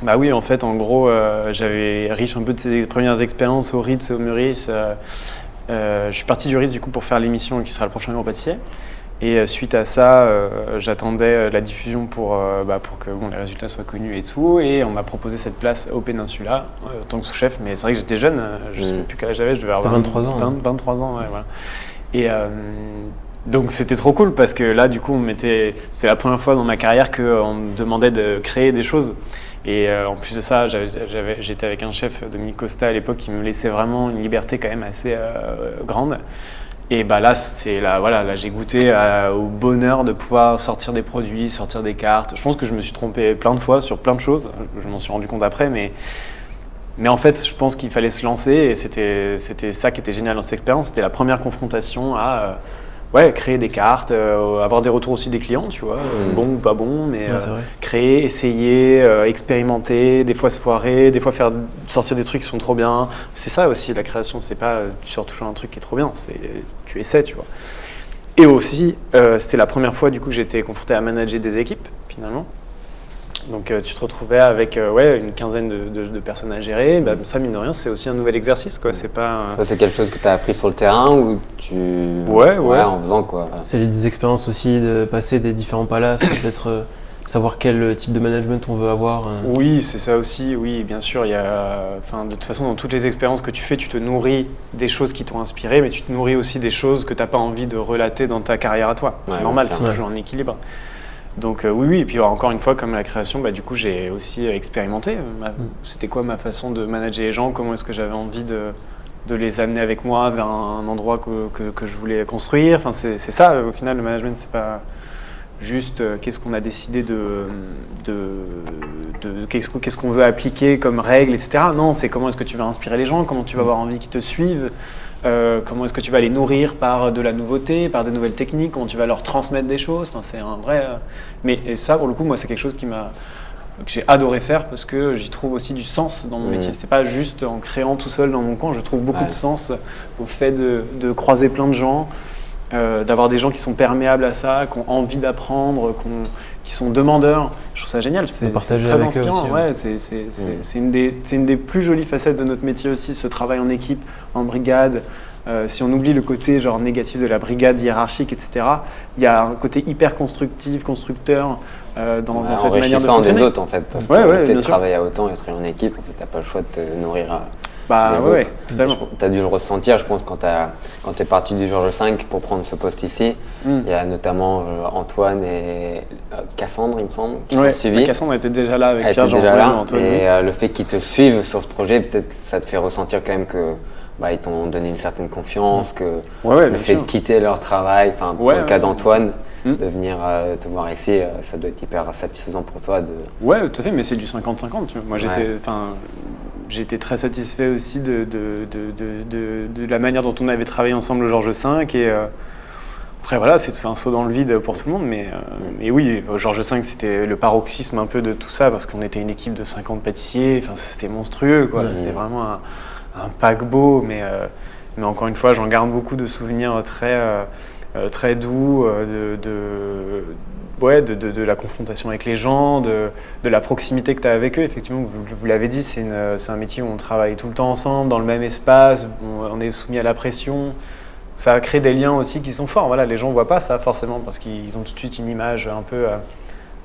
Bah oui, en fait, en gros, j'avais riche un peu de ces premières expériences au Ritz et au Meurice. Je suis parti du Ritz du coup pour faire l'émission qui sera le prochain Grand Pâtissier. Et suite à ça, j'attendais la diffusion pour que les résultats soient connus et tout. Et on m'a proposé cette place au Péninsula en tant que sous-chef. Mais c'est vrai que j'étais jeune, je ne sais plus quel âge j'avais, je devais avoir 23 ans. 23 ans, ouais, voilà. Et donc c'était trop cool parce que là, du coup, c'est la première fois dans ma carrière qu'on me demandait de créer des choses. Et en plus de ça, j'étais avec un chef, Dominique Costa à l'époque, qui me laissait vraiment une liberté quand même assez grande. Et là, là j'ai goûté au bonheur de pouvoir sortir des produits, sortir des cartes. Je pense que je me suis trompé plein de fois sur plein de choses. Je m'en suis rendu compte après, mais en fait, je pense qu'il fallait se lancer, et c'était ça qui était génial dans cette expérience. C'était la première confrontation à créer des cartes, avoir des retours aussi des clients, tu vois, bon ou pas bon, mais créer, essayer, expérimenter, des fois se foirer, des fois faire sortir des trucs qui sont trop bien. C'est ça aussi la création, c'est pas tu sors toujours un truc qui est trop bien, c'est tu essaies, tu vois. Et aussi, c'était la première fois du coup que j'étais confronté à manager des équipes finalement. Donc tu te retrouvais avec une quinzaine de personnes à gérer. Ça, mine de rien, c'est aussi un nouvel exercice, quoi. C'est pas. Ça, c'est quelque chose que tu as appris sur le terrain ou tu. Ouais, en faisant quoi. C'est des expériences aussi de passer des différents palaces, peut-être savoir quel type de management on veut avoir. Oui, c'est ça aussi. Oui, bien sûr. Il y a. De toute façon, dans toutes les expériences que tu fais, tu te nourris des choses qui t'ont inspiré, mais tu te nourris aussi des choses que tu n'as pas envie de relater dans ta carrière à toi. C'est normal, c'est toujours un équilibre. Donc oui, et puis encore une fois, comme la création, du coup j'ai aussi expérimenté. C'était quoi ma façon de manager les gens, comment est-ce que j'avais envie de les amener avec moi vers un endroit que je voulais construire. Enfin, c'est ça, au final, le management, c'est pas juste qu'est-ce qu'on a décidé qu'est-ce qu'on veut appliquer comme règles, etc. Non, c'est comment est-ce que tu vas inspirer les gens, comment tu vas avoir envie qu'ils te suivent, comment est-ce que tu vas les nourrir par de la nouveauté, par des nouvelles techniques, comment tu vas leur transmettre des choses. Enfin, c'est un vrai. Et ça, pour le coup, moi, c'est quelque chose que j'ai adoré faire parce que j'y trouve aussi du sens dans mon métier. C'est pas juste en créant tout seul dans mon coin. Je trouve beaucoup de sens au fait de croiser plein de gens, d'avoir des gens qui sont perméables à ça, qui ont envie d'apprendre, qui sont demandeurs. Je trouve ça génial. C'est très inspirant. C'est une des plus jolies facettes de notre métier aussi, ce travail en équipe, en brigade. Si on oublie le côté genre négatif de la brigade hiérarchique, etc., il y a un côté hyper constructif, constructeur dans cette manière de fonctionner. Des autres en fait, parce que le fait de travailler à autant et de travailler en équipe, en fait, t'as pas le choix de te nourrir des autres. Totalement. Tu as dû le ressentir, je pense, quand tu es parti du Georges V pour prendre ce poste ici. Il y a notamment Antoine et Cassandre, il me semble, qui t'ont suivi. Cassandre était déjà là avec Pierre, Antoine. Et le fait qu'ils te suivent sur ce projet, peut-être ça te fait ressentir quand même que ils t'ont donné une certaine confiance, que le fait de quitter leur travail, pour le cas d'Antoine, de venir te voir ici, ça doit être hyper satisfaisant pour toi. Ouais, tout à fait, mais c'est du 50-50. Moi, j'étais très satisfait aussi de la manière dont on avait travaillé ensemble au Georges V. Et après, voilà, c'est un saut dans le vide pour tout le monde. Mais oui, au Georges V, c'était le paroxysme un peu de tout ça, parce qu'on était une équipe de 50 pâtissiers. C'était monstrueux, quoi. C'était vraiment un paquebot. Mais encore une fois, j'en garde beaucoup de souvenirs très doux, de la confrontation avec les gens, de la proximité que tu as avec eux. Effectivement, vous l'avez dit, c'est un métier où on travaille tout le temps ensemble, dans le même espace, on est soumis à la pression. Ça crée des liens aussi qui sont forts. Voilà, les gens ne voient pas ça forcément parce qu'ils ont tout de suite une image un peu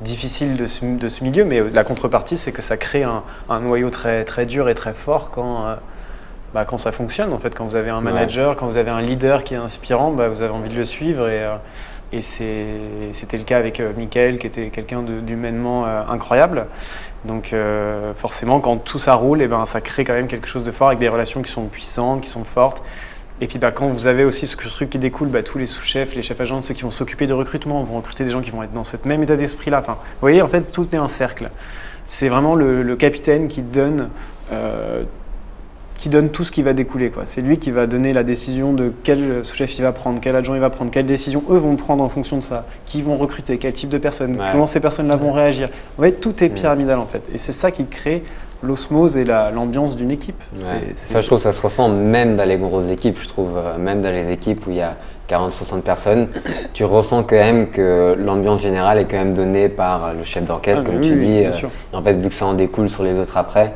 difficile de ce milieu, mais la contrepartie, c'est que ça crée un noyau très, très dur et très fort quand ça fonctionne. En fait, quand vous avez un manager, quand vous avez un leader qui est inspirant, vous avez envie de le suivre. Et c'était le cas avec Mickaël, qui était quelqu'un d'humainement incroyable. Donc forcément, quand tout ça roule, ça crée quand même quelque chose de fort, avec des relations qui sont puissantes, qui sont fortes. Et puis quand vous avez aussi ce truc qui découle, tous les sous-chefs, les chefs adjoints, ceux qui vont s'occuper de recrutement, vont recruter des gens qui vont être dans ce même état d'esprit-là. Enfin, vous voyez, en fait, tout est un cercle. C'est vraiment le capitaine qui donne tout ce qui va découler, quoi. C'est lui qui va donner la décision de quel sous-chef il va prendre, quel adjoint il va prendre, quelle décision eux vont prendre en fonction de ça, qui vont recruter, quel type de personnes, comment ces personnes-là vont réagir. Vous voyez, tout est pyramidal en fait. Et c'est ça qui crée l'osmose et l'ambiance d'une équipe. Je trouve que ça se ressent même dans les grosses équipes. Je trouve même dans les équipes où il y a 40-60 personnes, tu ressens quand même que l'ambiance générale est quand même donnée par le chef d'orchestre, comme tu dis. En fait, vu que ça en découle sur les autres après,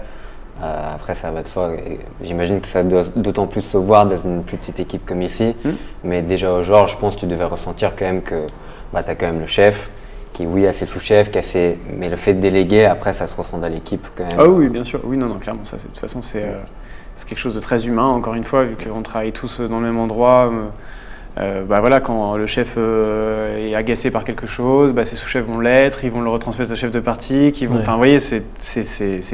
ça va de soi. J'imagine que ça doit d'autant plus se voir dans une plus petite équipe comme ici. Mais déjà au Georges, je pense que tu devais ressentir quand même que tu as quand même le chef qui, a ses sous-chefs, mais le fait de déléguer, après, ça se ressent dans l'équipe quand même. Ah oui, bien sûr. Oui, non, clairement. Ça, de toute façon, c'est quelque chose de très humain, encore une fois, vu qu'on travaille tous dans le même endroit. Quand le chef est agacé par quelque chose, ses sous-chefs vont l'être, ils vont le retransmettre au chef de partie, vous voyez, c'est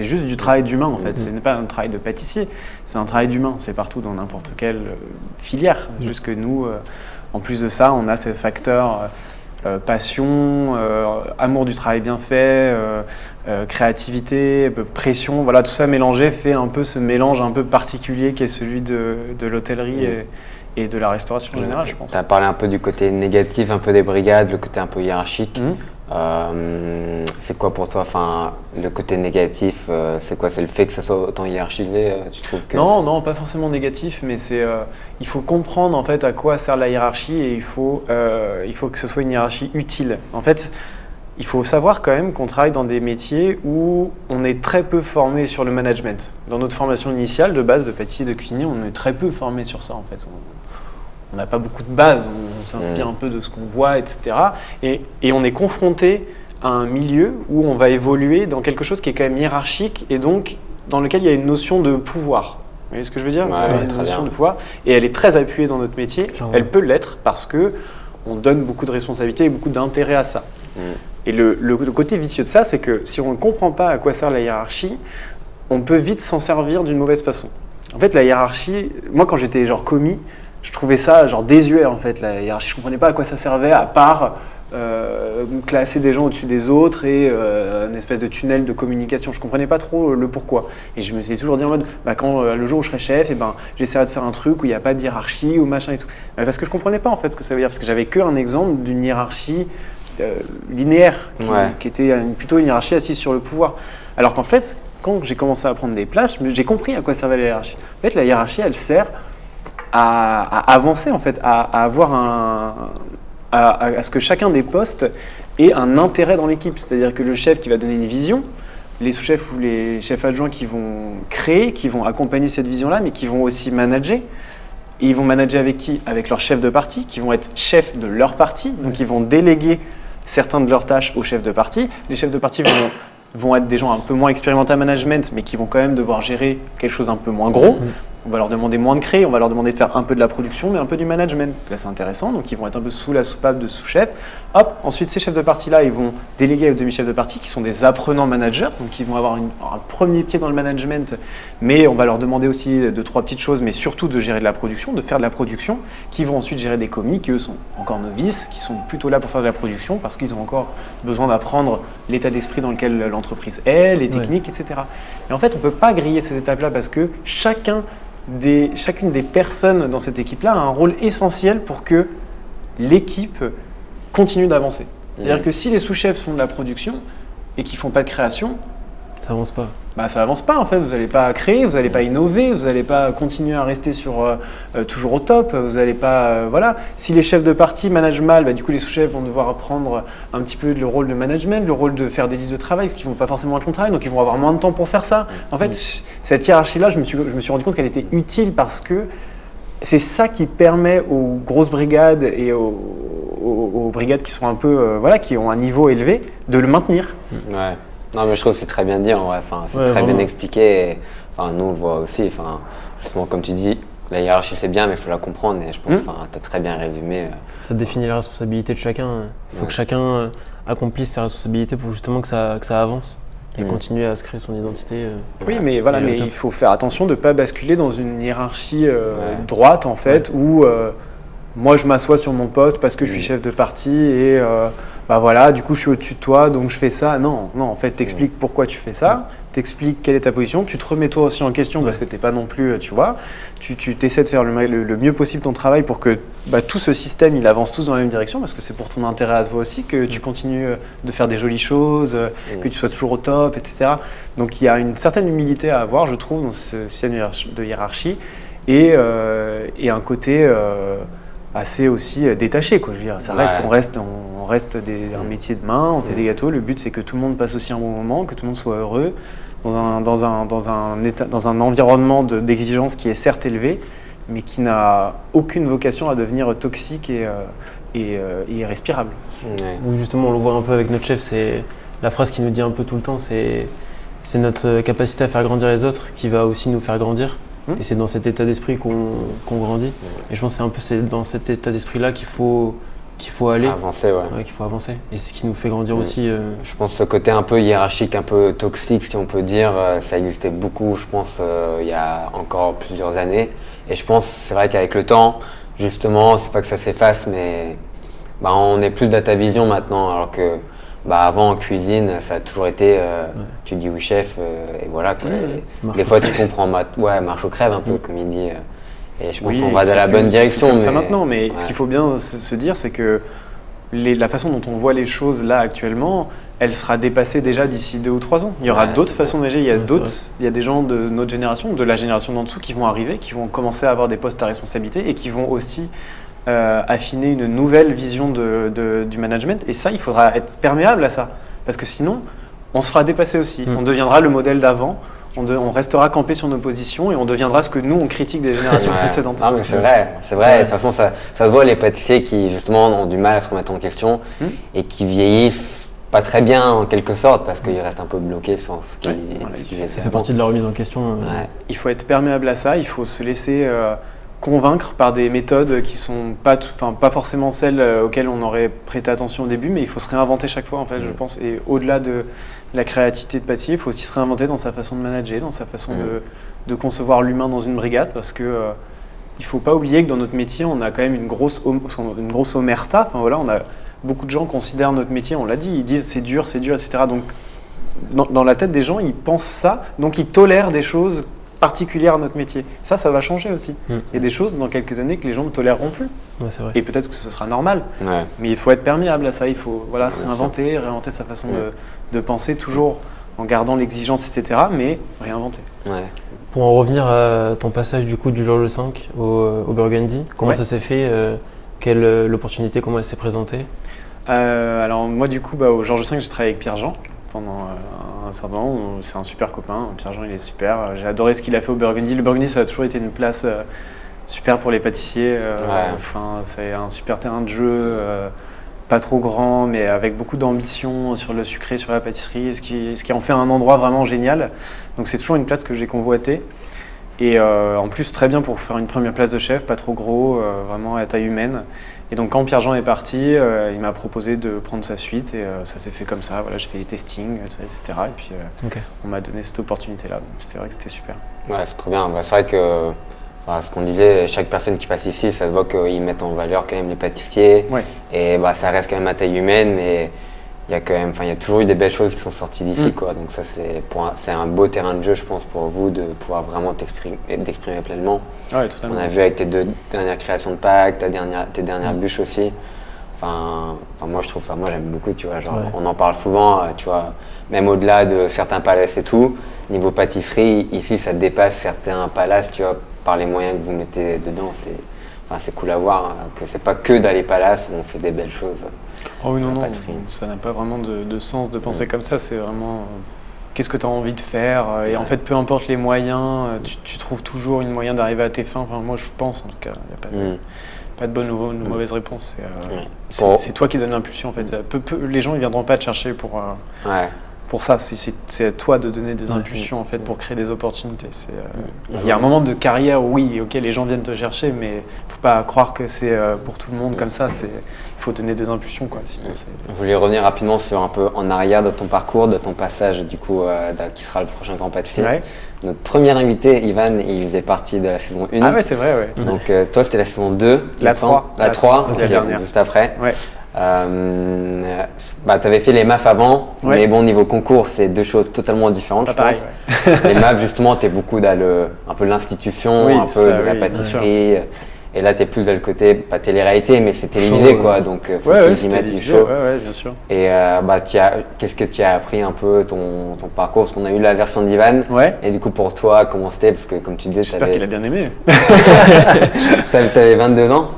juste du travail d'humain en fait. Ce n'est pas un travail de pâtissier, c'est un travail d'humain. C'est partout dans n'importe quelle filière. Juste que nous, en plus de ça, on a ce facteur passion, amour du travail bien fait, créativité, pression. Voilà, tout ça mélangé fait un peu ce mélange un peu particulier qui est celui de l'hôtellerie. Et de la restauration générale, je pense. Tu as parlé un peu du côté négatif, un peu des brigades, le côté un peu hiérarchique. C'est quoi pour toi, le côté négatif, c'est quoi? C'est le fait que ça soit autant hiérarchisé, tu trouves que... Non, pas forcément négatif, mais il faut comprendre en fait à quoi sert la hiérarchie et il faut que ce soit une hiérarchie utile. En fait, il faut savoir quand même qu'on travaille dans des métiers où on est très peu formé sur le management. Dans notre formation initiale de base de pâtissier, de cuisinier, on est très peu formé sur ça en fait. On n'a pas beaucoup de base, on s'inspire un peu de ce qu'on voit, etc. Et on est confronté à un milieu où on va évoluer dans quelque chose qui est quand même hiérarchique et donc dans lequel il y a une notion de pouvoir. Vous voyez ce que je veux dire? Une notion de pouvoir. Et elle est très appuyée dans notre métier. Elle peut l'être parce qu'on donne beaucoup de responsabilités et beaucoup d'intérêt à ça. Et le côté vicieux de ça, c'est que si on ne comprend pas à quoi sert la hiérarchie, on peut vite s'en servir d'une mauvaise façon. En fait, la hiérarchie, moi quand j'étais commis, je trouvais ça désuet en fait, la hiérarchie. Je ne comprenais pas à quoi ça servait, à part classer des gens au-dessus des autres et une espèce de tunnel de communication. Je comprenais pas trop le pourquoi. Et je me suis toujours dit en mode, quand le jour où je serai chef, j'essaierai de faire un truc où il n'y a pas de hiérarchie ou machin et tout. Parce que je comprenais pas en fait ce que ça veut dire, parce que j'avais qu'un exemple d'une hiérarchie linéaire, qui était plutôt une hiérarchie assise sur le pouvoir. Alors qu'en fait, quand j'ai commencé à prendre des places, j'ai compris à quoi servait la hiérarchie. En fait, la hiérarchie, elle sert à avancer, en fait, à avoir à ce que chacun des postes ait un intérêt dans l'équipe. C'est-à-dire que le chef qui va donner une vision, les sous-chefs ou les chefs adjoints qui vont créer, qui vont accompagner cette vision-là, mais qui vont aussi manager. Et ils vont manager avec qui? Avec leurs chefs de parti, qui vont être chefs de leur parti. Donc ils vont déléguer certaines de leurs tâches aux chefs de parti. Les chefs de parti vont être des gens un peu moins expérimentés en management, mais qui vont quand même devoir gérer quelque chose un peu moins gros. On va leur demander moins de créer, on va leur demander de faire un peu de la production, mais un peu du management. Là, c'est intéressant, donc ils vont être un peu sous la soupape de sous-chef. Hop, ensuite, ces chefs de parti-là, ils vont déléguer aux demi-chefs de parti, qui sont des apprenants managers, donc ils vont avoir un premier pied dans le management, mais on va leur demander aussi 2-3 petites choses, mais surtout de gérer de la production, de faire de la production, qui vont ensuite gérer des commis, qui eux sont encore novices, qui sont plutôt là pour faire de la production, parce qu'ils ont encore besoin d'apprendre l'état d'esprit dans lequel l'entreprise est, les techniques, etc. Et en fait, on ne peut pas griller ces étapes-là, parce que chacune des personnes dans cette équipe-là a un rôle essentiel pour que l'équipe continue d'avancer. C'est-à-dire que si les sous-chefs font de la production et qu'ils ne font pas de création, ça avance pas. Ça avance pas en fait. Vous n'allez pas créer, vous n'allez pas innover, vous n'allez pas continuer à rester toujours au top. Vous n'allez pas voilà. Si les chefs de parti managent mal, du coup les sous-chefs vont devoir apprendre un petit peu le rôle de management, le rôle de faire des listes de travail, ce qui vont pas forcément être long travail, donc ils vont avoir moins de temps pour faire ça. En fait, cette hiérarchie-là, je me suis rendu compte qu'elle était utile parce que c'est ça qui permet aux grosses brigades et aux brigades qui sont un peu qui ont un niveau élevé de le maintenir. Ouais. Non, mais je trouve que c'est très bien dit, c'est très bien expliqué. Nous, on le voit aussi. Justement, comme tu dis, la hiérarchie, c'est bien, mais il faut la comprendre. Et je pense que tu as très bien résumé. Ça définit les responsabilités de chacun. Il faut que chacun accomplisse ses responsabilités pour justement que ça avance et continuer à se créer son identité. Oui, mais il faut faire attention de ne pas basculer dans une hiérarchie droite, en fait, où moi, je m'assois sur mon poste parce que je suis chef de parti et du coup, je suis au-dessus de toi, donc je fais ça. Non, en fait, t'expliques pourquoi tu fais ça, t'expliques quelle est ta position, tu te remets toi aussi en question parce que t'es pas non plus, tu essaies de faire le mieux possible ton travail pour que tout ce système, il avance tous dans la même direction parce que c'est pour ton intérêt à toi aussi que tu continues de faire des jolies choses, que tu sois toujours au top, etc. Donc, il y a une certaine humilité à avoir, je trouve, dans ce système de hiérarchie et un côté assez aussi détaché, quoi. Je veux dire, on reste un métier de main, on fait des gâteaux. Le but, c'est que tout le monde passe aussi un bon moment, que tout le monde soit heureux dans un environnement d'exigence qui est certes élevé, mais qui n'a aucune vocation à devenir toxique et irrespirable. Oui, justement, on le voit un peu avec notre chef. C'est la phrase qui nous dit un peu tout le temps, c'est notre capacité à faire grandir les autres qui va aussi nous faire grandir. Et c'est dans cet état d'esprit qu'on grandit. Et je pense que c'est dans cet état d'esprit-là qu'il faut aller. Avancer, qu'il faut avancer. Et c'est ce qui nous fait grandir aussi. Je pense que ce côté un peu hiérarchique, un peu toxique, si on peut dire, ça existait beaucoup, je pense, il y a encore plusieurs années. Et je pense, c'est vrai qu'avec le temps, justement, c'est pas que ça s'efface, mais on est plus data vision maintenant, alors que avant en cuisine, ça a toujours été tu dis oui chef et voilà quoi. Des fois tu comprends marche au crève un peu comme il dit et je pense qu'on va dans la bonne direction. Comme ça maintenant, mais ce qu'il faut bien se dire, c'est que la façon dont on voit les choses là actuellement, elle sera dépassée déjà d'ici 2 ou 3 ans. Il y aura d'autres façons d'agir. Il y a des gens de notre génération, de la génération d'en dessous, qui vont arriver, qui vont commencer à avoir des postes à responsabilité et qui vont aussi affiner une nouvelle vision du management. Et ça, il faudra être perméable à ça. Parce que sinon, on se fera dépasser aussi. On deviendra le modèle d'avant. On restera campé sur nos positions et on deviendra ce que nous, on critique des générations précédentes. Non, mais c'est vrai. De toute façon, ça se voit, les pâtissiers qui, justement, ont du mal à se remettre en question et qui vieillissent pas très bien, en quelque sorte, parce qu'ils restent un peu bloqués sur ce qu'ils ça fait partie de la remise en question. Il faut être perméable à ça. Il faut se laisser convaincre par des méthodes qui sont pas forcément celles auxquelles on aurait prêté attention au début, mais il faut se réinventer chaque fois, en fait, je pense. Et au-delà de la créativité de pâtissier, il faut aussi se réinventer dans sa façon de manager, dans sa façon de concevoir l'humain dans une brigade, parce que il faut pas oublier que dans notre métier, on a quand même une grosse omerta. On a beaucoup de gens considèrent notre métier, on l'a dit, ils disent c'est dur, etc. Donc dans la tête des gens, ils pensent ça, donc ils tolèrent des choses particulières à notre métier. Ça va changer aussi. Il y a des choses dans quelques années que les gens ne toléreront plus. Ouais, c'est vrai. Et peut-être que ce sera normal. Ouais. Mais il faut être perméable à ça. Il faut se réinventer sa façon de penser, toujours en gardant l'exigence, etc. Mais réinventer. Ouais. Pour en revenir à ton passage du coup du Georges V au Burgundy, comment ça s'est fait l'opportunité, comment elle s'est présentée? Alors moi du coup au Georges V, j'ai travaillé avec Pierre-Jean pendant un certain temps. C'est un super copain. Pierre-Jean, il est super. J'ai adoré ce qu'il a fait au Burgundy. Le Burgundy, ça a toujours été une place super pour les pâtissiers. Enfin, c'est un super terrain de jeu, pas trop grand, mais avec beaucoup d'ambition sur le sucré, sur la pâtisserie, ce qui en fait un endroit vraiment génial. Donc c'est toujours une place que j'ai convoitée. Et en plus, très bien pour faire une première place de chef, pas trop gros, vraiment à taille humaine. Et donc quand Pierre-Jean est parti, il m'a proposé de prendre sa suite et ça s'est fait comme ça. Voilà, je fais des testings, etc. Et puis on m'a donné cette opportunité-là. Donc c'est vrai que c'était super. Ouais, c'est trop bien. C'est vrai que ce qu'on disait, chaque personne qui passe ici, ça se voit qu'ils mettent en valeur quand même les pâtissiers. Ouais. Et ça reste quand même à taille humaine, mais il y a toujours eu des belles choses qui sont sorties d'ici, quoi. Donc ça, c'est un beau terrain de jeu, je pense, pour vous de pouvoir vraiment t'exprimer pleinement. Ouais, totalement. On a vu avec tes 2 dernières créations de Pâques, tes dernières bûches aussi. Moi, je trouve ça, moi j'aime beaucoup, tu vois. Genre, on en parle souvent, tu vois, même au-delà de certains palaces et tout. Niveau pâtisserie, ici, ça dépasse certains palaces, tu vois, par les moyens que vous mettez dedans. C'est cool à voir, hein, que c'est pas que dans les palaces où on fait des belles choses. Oh oui, non, ça n'a pas vraiment de sens de penser comme ça. C'est vraiment qu'est-ce que tu as envie de faire. Et en fait, peu importe les moyens, tu trouves toujours une moyen d'arriver à tes fins. Enfin, moi, je pense, en tout cas, il n'y a pas de bonne ou de mauvaise réponse. C'est toi qui donnes l'impulsion, en fait. Les gens, ils viendront pas te chercher pour ça. C'est à toi de donner des impulsions, en fait, pour créer des opportunités. Il y a un moment de carrière où, oui, ok, les gens viennent te chercher, mais faut pas croire que c'est pour tout le monde comme ça. Il faut donner des impulsions, quoi. Je voulais revenir rapidement sur un peu en arrière de ton parcours, de ton passage, du coup, qui sera le prochain grand pâtissier. Ouais. Notre premier invité, Ivan, il faisait partie de la saison 1. Ah ouais, c'est vrai, ouais. Donc toi, c'était la saison 2. La 3. La 3, c'était la dernière. Juste après. Ouais. Tu avais fait les MAF avant, mais bon, niveau concours, c'est 2 choses totalement différentes, je pense. Ouais. Les MAF, justement, tu es beaucoup dans un peu l'institution, un peu de la pâtisserie. Et là, tu es plus dans le côté, pas télé-réalité, mais c'est télévisé, quoi. Donc, faut qu'ils y mettent du show. Ouais, bien sûr. Et qu'est-ce que tu as appris un peu ton parcours? Parce qu'on a eu la version d'Ivan. Ouais. Et du coup, pour toi, comment c'était? Parce que, comme tu disais, j'espère qu'il a bien aimé. T'avais 22 ans?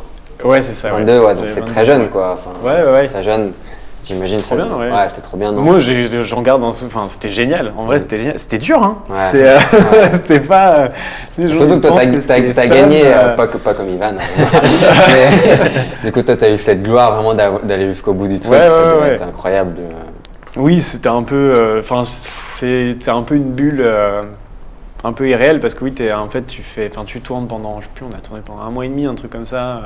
Ouais, c'est ça. 22, ouais, donc c'est très jeune, quoi. Ouais. Très jeune. J'imagine c'était trop bien, ouais, c'était trop bien. Non, moi, j'en garde c'était génial. En vrai, c'était génial. C'était dur, hein. Ouais. C'était pas. Surtout que toi, t'as gagné, pas comme Ivan. Du coup, toi, t'as eu cette gloire vraiment d'aller jusqu'au bout du truc. C'était incroyable. Oui, c'était un peu. C'était un peu une bulle. Un peu irréelle parce que oui, tu tournes pendant, je sais plus, on a tourné pendant 1 mois et demi, un truc comme ça.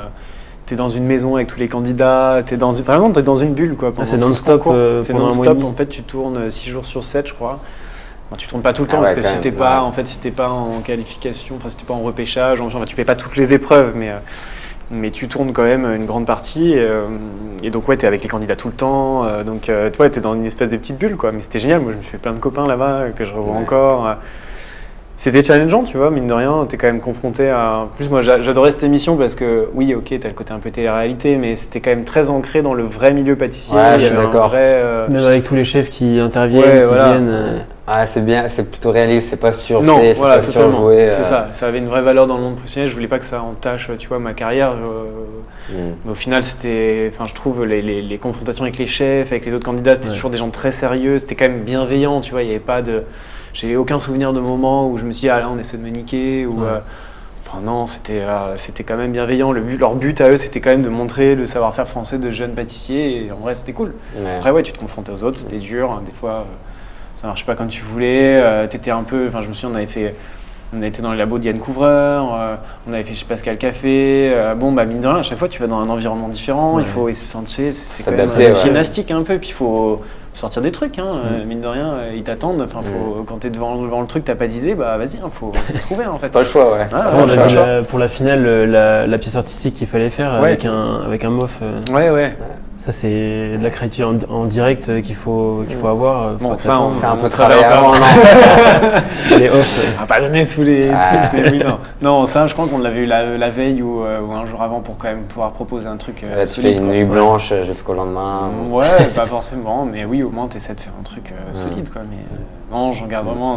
T'es dans une maison avec tous les candidats, t'es dans une bulle, quoi. C'est non-stop. C'est non-stop. En fait, tu tournes 6 jours sur 7, je crois. Enfin, tu tournes pas tout le temps parce que si t'es pas en qualification, enfin si t'es pas en repêchage, tu fais pas toutes les épreuves, mais tu tournes quand même une grande partie. Et donc ouais, t'es avec les candidats tout le temps. Donc toi, t'es dans une espèce de petite bulle, quoi. Mais c'était génial. Moi, je me suis fait plein de copains là-bas que je revois encore. C'était challengeant, tu vois, mine de rien, t'es quand même confronté à... En plus, moi, j'adorais cette émission parce que, oui, ok, t'as le côté un peu télé-réalité, mais c'était quand même très ancré dans le vrai milieu pâtissier. Ouais, je suis d'accord. Même avec tous les chefs qui interviennent, viennent... c'est bien, c'est plutôt réaliste, c'est pas surfait, non, c'est pas surjoué. C'est ça avait une vraie valeur dans le monde professionnel. Je voulais pas que ça entache, tu vois, ma carrière. Mais au final, c'était... Enfin, je trouve, les confrontations avec les chefs, avec les autres candidats, c'était toujours des gens très sérieux, c'était quand même bienveillant, tu vois, il y avait pas de... J'ai aucun souvenir de moment où je me suis dit, ah là, on essaie de me niquer. Enfin, non, c'était quand même bienveillant. Leur but à eux, c'était quand même de montrer le savoir-faire français de jeunes pâtissiers. Et en vrai, c'était cool. Ouais. Après, tu te confrontais aux autres, c'était dur. Des fois, ça marchait pas comme tu voulais. T'étais un peu. Enfin, je me souviens, on a été dans le labo de Yann Couvreur, on avait fait chez Pascal Café. Mine de rien, à chaque fois, tu vas dans un environnement différent. Il faut. Enfin, tu sais, c'est quand même une gymnastique un peu. Puis il faut sortir des trucs, mine de rien, ils t'attendent. Enfin, quand t'es devant le truc, t'as pas d'idée, vas-y, faut trouver en fait. Pas le choix, ouais. Pour la finale, la pièce artistique qu'il fallait faire avec un MOF. Ouais. Ça, c'est de la critique en direct qu'il faut avoir. Bon, ça, c'est un peu travaillé avant, non? Les off. On va pas donner tous les tips, oui, non. Non, ça, je crois qu'on l'avait eu la veille ou un jour avant pour quand même pouvoir proposer un truc Là, tu solide. fais une nuit blanche jusqu'au lendemain. Ouais, pas forcément, mais oui, au moins, tu essaies de faire un truc solide, quoi. Mais non, j'en garde vraiment un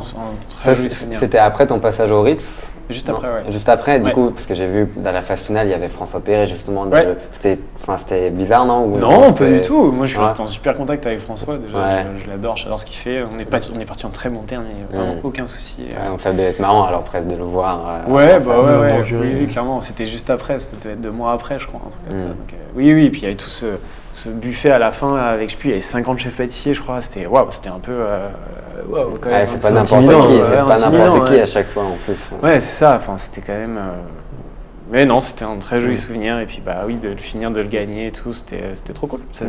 très joli souvenir. C'était après ton passage au Ritz? Juste après, ouais. Juste après, du coup, parce que j'ai vu dans la phase finale, il y avait François Perret justement. C'était bizarre, non? Non, pas du tout. Moi, je suis resté en super contact avec François. Déjà, je l'adore, j'adore ce qu'il fait. On est parti en très bon terme, il n'y a vraiment aucun souci. Donc ça devait être marrant alors presque de le voir. Ouais, oui, clairement. C'était juste après, ça devait être 2 mois après, je crois, un truc comme ça. Donc, oui, et puis il y avait tout ce buffet à la fin avec, il y avait 50 chefs pâtissiers, je crois. C'était un peu. Quand même, c'est pas n'importe qui, c'est pas n'importe qui à chaque fois en plus. Ouais, c'est ça. Enfin, c'était quand même. Mais non, c'était un très joli souvenir. Et puis, de le finir, de le gagner et tout, c'était trop cool. Ça,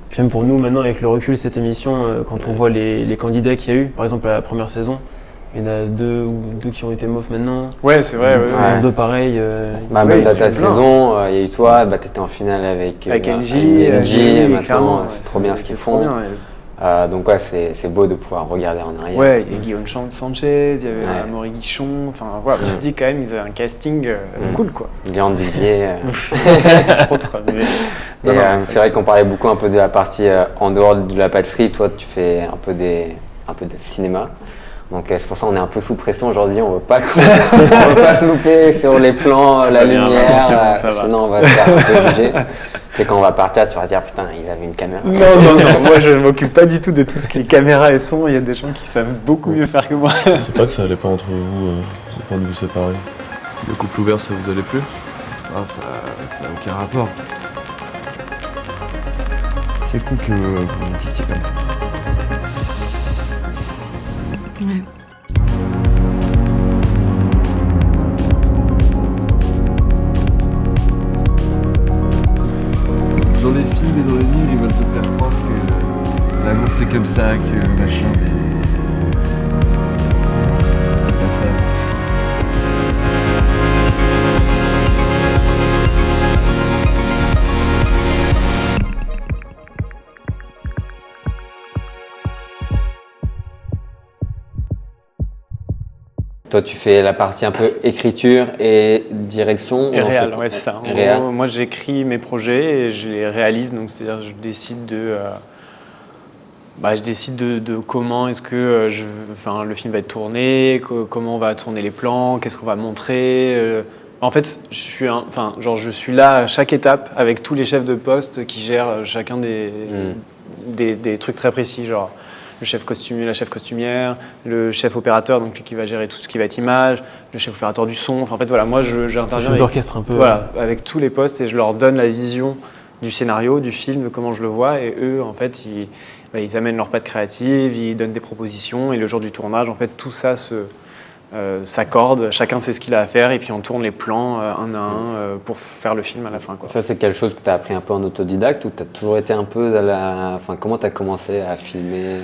Puis même pour nous, maintenant, avec le recul, cette émission, quand on voit les candidats qu'il y a eu, par exemple à la première saison, il y en a deux qui ont été mofs maintenant. Ouais, c'est vrai. Saison 2, pareil. Même dans cette saison, il y a eu toi, tu étais en finale avec NJ, et maintenant, c'est trop bien ce qu'ils font. Donc c'est beau de pouvoir regarder en arrière. Ouais, il y a Guillaume Sanchez, il y avait Amaury Guichon, enfin voilà, je te dis quand même ils avaient un casting cool quoi. Guillaume Vivier. Trop. C'est vrai qu'on parlait beaucoup un peu de la partie en dehors de la pâtisserie, toi tu fais un peu de cinéma. Donc c'est pour ça qu'on est un peu sous pression aujourd'hui, on veut pas se louper sur les plans, la lumière, sinon on va se faire un peu juger. Et quand on va partir, tu vas dire putain, ils avaient une caméra. Non, moi je ne m'occupe pas du tout de tout ce qui est caméra et son, il y a des gens qui savent beaucoup mieux faire que moi. C'est pas que ça allait pas entre vous, le point de vous séparer. Le couple ouvert, ça vous allait plus? Ça n'a aucun rapport. C'est cool que vous vous quittiez comme ça. Ouais. Dans les films et dans les livres, ils veulent te faire croire que l'amour c'est comme ça, que machin, mais c'est pas ça. Toi, tu fais la partie un peu écriture et direction. Et réal, ouais, c'est ça. Moi, j'écris mes projets et je les réalise. Donc, c'est-à-dire, je décide de comment est-ce que le film va être tourné, comment on va tourner les plans, qu'est-ce qu'on va montrer. En fait, je suis là à chaque étape avec tous les chefs de poste qui gèrent chacun des trucs très précis, genre le chef costumier, la chef costumière, le chef opérateur, donc qui va gérer tout ce qui va être image, le chef opérateur du son. Enfin, en fait, voilà, moi, j'interviens avec tous les postes et je leur donne la vision du scénario, du film, de comment je le vois. Et eux, en fait, ils amènent leur patte créative, ils donnent des propositions. Et le jour du tournage, en fait, tout ça s'accorde, chacun sait ce qu'il a à faire et puis on tourne les plans un à un pour faire le film à la fin. Quoi. Ça, c'est quelque chose que tu as appris un peu en autodidacte ou tu as toujours été un peu comment tu as commencé à filmer